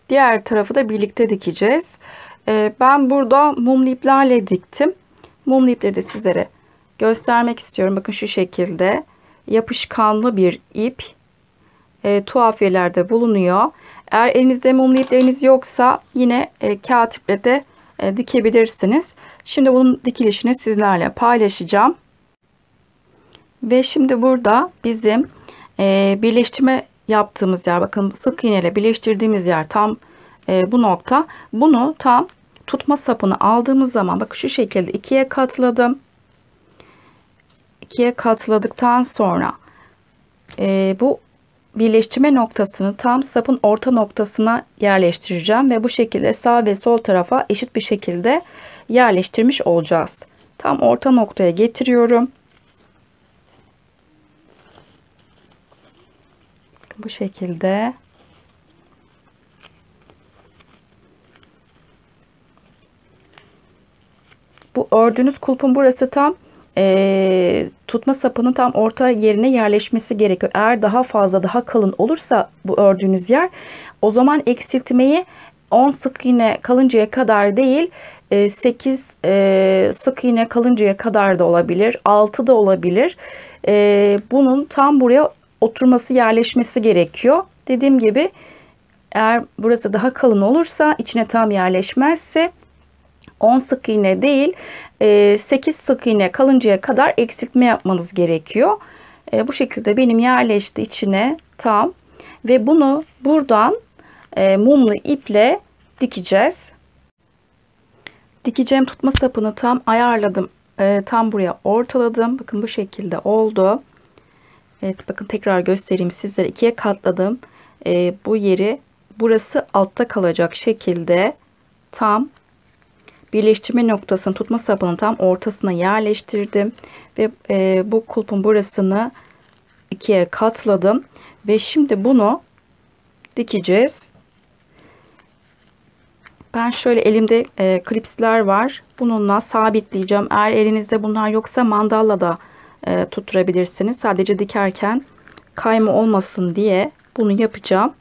Diğer tarafı da birlikte dikeceğiz. Ben burada mumlu iplerle diktim. Mumlu ipleri de sizlere göstermek istiyorum. Bakın şu şekilde yapışkanlı bir ip. Tuhafiyelerde bulunuyor. Eğer elinizde mumlu ipleriniz yoksa yine kağıt iple de dikebilirsiniz. Şimdi bunun dikilişini sizlerle paylaşacağım. Ve şimdi burada bizim birleştirme yaptığımız yer, bakın sık iğne ile birleştirdiğimiz yer tam bu nokta. Bunu tam tutma sapını aldığımız zaman bakın şu şekilde ikiye katladım. İkiye katladıktan sonra bu birleştirme noktasını tam sapın orta noktasına yerleştireceğim ve bu şekilde sağ ve sol tarafa eşit bir şekilde yerleştirmiş olacağız. Tam orta noktaya getiriyorum. Bu şekilde. Bu ördüğünüz kulpun burası tam tutma sapının tam orta yerine yerleşmesi gerekiyor. Eğer daha fazla daha kalın olursa bu ördüğünüz yer, o zaman eksiltmeyi 10 sık iğne kalıncaya kadar değil 8 sık iğne kalıncaya kadar da olabilir, 6 da olabilir. Bunun tam buraya oturması, yerleşmesi gerekiyor. Dediğim gibi eğer burası daha kalın olursa, içine tam yerleşmezse 10 sık iğne değil, 8 sık iğne kalıncaya kadar eksiltme yapmanız gerekiyor. Bu şekilde benim yerleşti içine tam ve bunu buradan mumlu iple dikeceğiz. Dikeceğim tutma sapını tam ayarladım. Tam buraya ortaladım. Bakın bu şekilde oldu. Evet, bakın tekrar göstereyim sizlere. İkiye katladım. Bu yeri, burası altta kalacak şekilde tam birleştirme noktasını, tutma sapının tam ortasına yerleştirdim. Ve bu kulpun burasını ikiye katladım. Ve şimdi bunu dikeceğiz. Ben şöyle elimde klipsler var. Bununla sabitleyeceğim. Eğer elinizde bunlar yoksa mandalla da tutturabilirsiniz. Sadece dikerken kayma olmasın diye bunu yapacağım.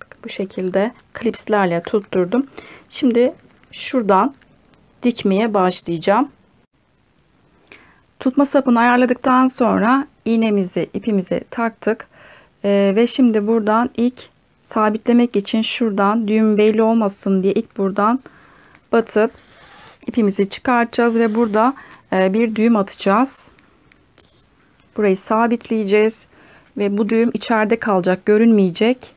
Bakın bu şekilde klipslerle tutturdum. Şimdi şuradan dikmeye başlayacağım. Tutma sapını ayarladıktan sonra iğnemizi ipimize taktık. Ve şimdi buradan ilk sabitlemek için şuradan düğüm belli olmasın diye ilk buradan batıp ipimizi çıkartacağız ve burada bir düğüm atacağız. Burayı sabitleyeceğiz ve bu düğüm içeride kalacak, görünmeyecek.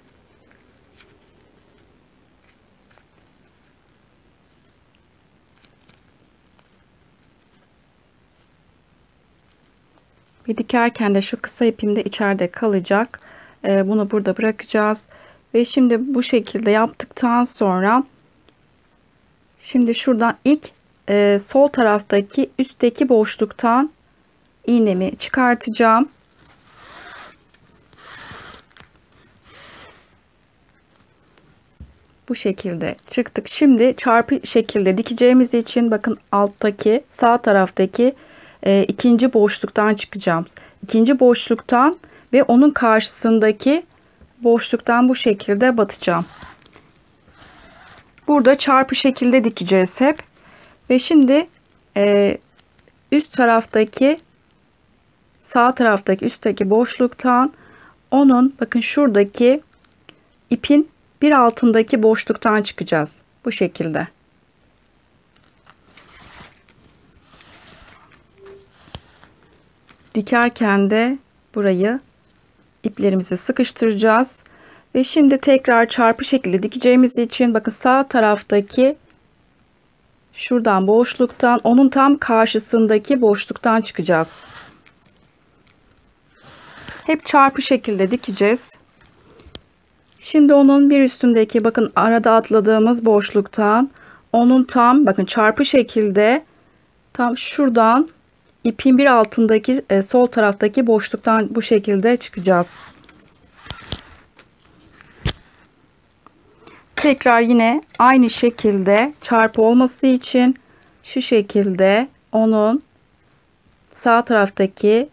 Ve dikerken de şu kısa ipim de içeride kalacak. Bunu burada bırakacağız. Ve şimdi bu şekilde yaptıktan sonra şimdi şuradan ilk sol taraftaki üstteki boşluktan iğnemi çıkartacağım. Bu şekilde çıktık. Şimdi çarpı şekilde dikeceğimiz için bakın alttaki sağ taraftaki ikinci boşluktan çıkacağım. İkinci boşluktan ve onun karşısındaki boşluktan bu şekilde batacağım. Burada çarpı şekilde dikeceğiz hep. Ve şimdi üst taraftaki sağ taraftaki üstteki boşluktan onun bakın şuradaki ipin bir altındaki boşluktan çıkacağız. Bu şekilde. Dikerken de burayı iplerimizi sıkıştıracağız. Ve şimdi tekrar çarpı şekilde dikeceğimiz için bakın sağ taraftaki şuradan boşluktan onun tam karşısındaki boşluktan çıkacağız. Hep çarpı şekilde dikeceğiz. Şimdi onun bir üstündeki bakın arada atladığımız boşluktan onun tam bakın çarpı şekilde tam şuradan ipin bir altındaki sol taraftaki boşluktan bu şekilde çıkacağız. Tekrar yine aynı şekilde çarpı olması için şu şekilde onun sağ taraftaki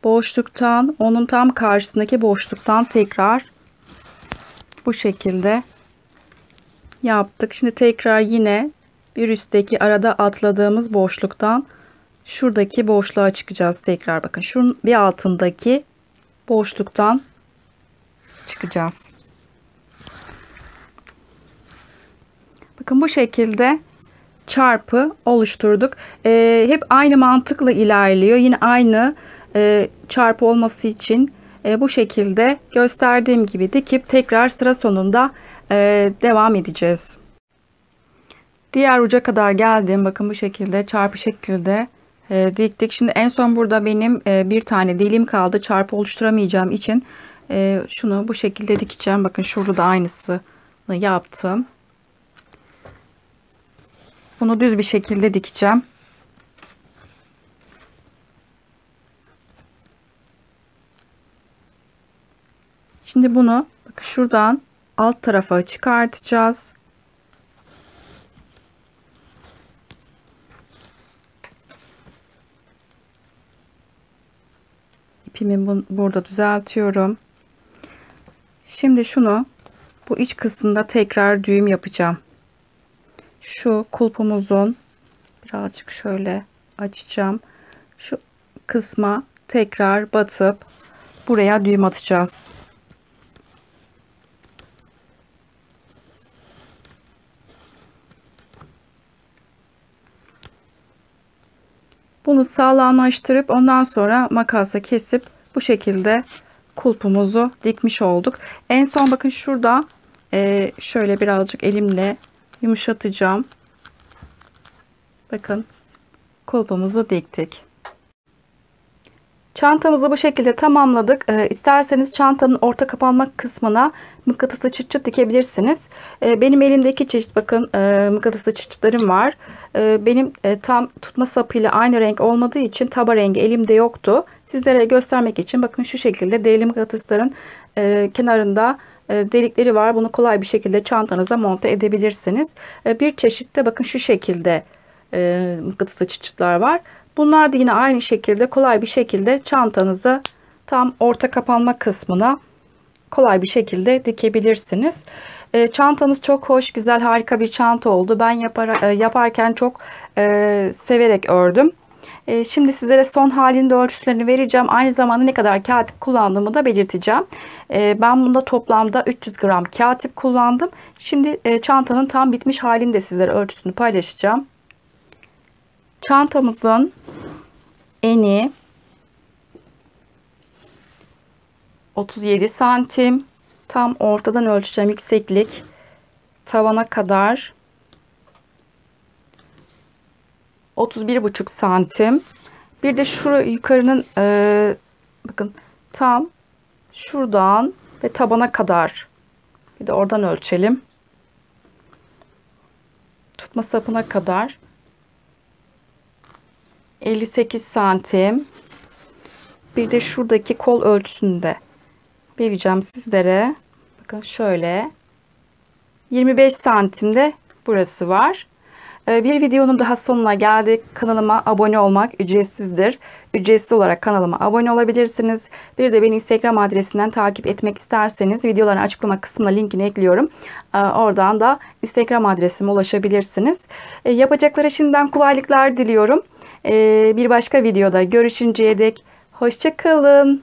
boşluktan onun tam karşısındaki boşluktan tekrar bu şekilde yaptık. Şimdi tekrar yine bir üstteki arada atladığımız boşluktan şuradaki boşluğa çıkacağız tekrar. Bakın şunun bir altındaki boşluktan çıkacağız. Bakın bu şekilde çarpı oluşturduk. Hep aynı mantıkla ilerliyor. Yine aynı çarpı olması için bu şekilde gösterdiğim gibi dikip tekrar sıra sonunda devam edeceğiz. Diğer uca kadar geldim. Bakın bu şekilde çarpı şekilde diktik. Şimdi en son burada benim bir tane dilim kaldı. Çarpı oluşturamayacağım için şunu bu şekilde dikeceğim. Bakın şurada da aynısını yaptım. Bunu düz bir şekilde dikeceğim. Şimdi bunu bakın şuradan alt tarafa çıkartacağız. İpimi burada düzeltiyorum. Şimdi şunu bu iç kısmında tekrar düğüm yapacağım. Şu kulpumuzun birazcık şöyle açacağım. Şu kısma tekrar batıp buraya düğüm atacağız. Bunu sağlamlaştırıp ondan sonra makasla kesip bu şekilde kulpumuzu dikmiş olduk. En son bakın şurada şöyle birazcık elimle yumuşatacağım. Bakın kulpumuzu diktik. Çantamızı bu şekilde tamamladık. İsterseniz çantanın orta kapanma kısmına mıknatıslı çıt çıt dikebilirsiniz. Benim elimde iki çeşit bakın mıknatıslı çıt çıtlarım var. Benim tam tutma sapıyla aynı renk olmadığı için taba rengi elimde yoktu. Sizlere göstermek için bakın şu şekilde derili mıknatısların kenarında delikleri var. Bunu kolay bir şekilde çantanıza monte edebilirsiniz. Bir çeşit de bakın şu şekilde mıknatıslı çıt çıtlar var. Bunlar da yine aynı şekilde kolay bir şekilde çantanızı tam orta kapanma kısmına kolay bir şekilde dikebilirsiniz. Çantamız çok hoş, güzel, harika bir çanta oldu. Ben yaparken çok severek ördüm. Şimdi sizlere son halinde ölçülerini vereceğim. Aynı zamanda ne kadar kağıt kullandığımı da belirteceğim. Ben bunda toplamda 300 gram kağıt kullandım. Şimdi çantanın tam bitmiş halini de sizlere ölçüsünü paylaşacağım. Çantamızın eni 37 santim. Tam ortadan ölçeceğim yükseklik. Tavana kadar 31,5 santim. Bir de şu yukarının bakın tam şuradan ve tabana kadar. Bir de oradan ölçelim. Tutma sapına kadar 58 santim. Bir de şuradaki kol ölçüsünü de vereceğim sizlere. Bakın şöyle 25 santimde burası var. Bir videonun daha sonuna geldik. Kanalıma abone olmak ücretsizdir. Ücretsiz olarak kanalıma abone olabilirsiniz. Bir de beni Instagram adresinden takip etmek isterseniz videoların açıklama kısmına linkini ekliyorum. Oradan da Instagram adresime ulaşabilirsiniz. Yapacaklara şimdiden kolaylıklar diliyorum. Bir başka videoda görüşünceye dek hoşça kalın.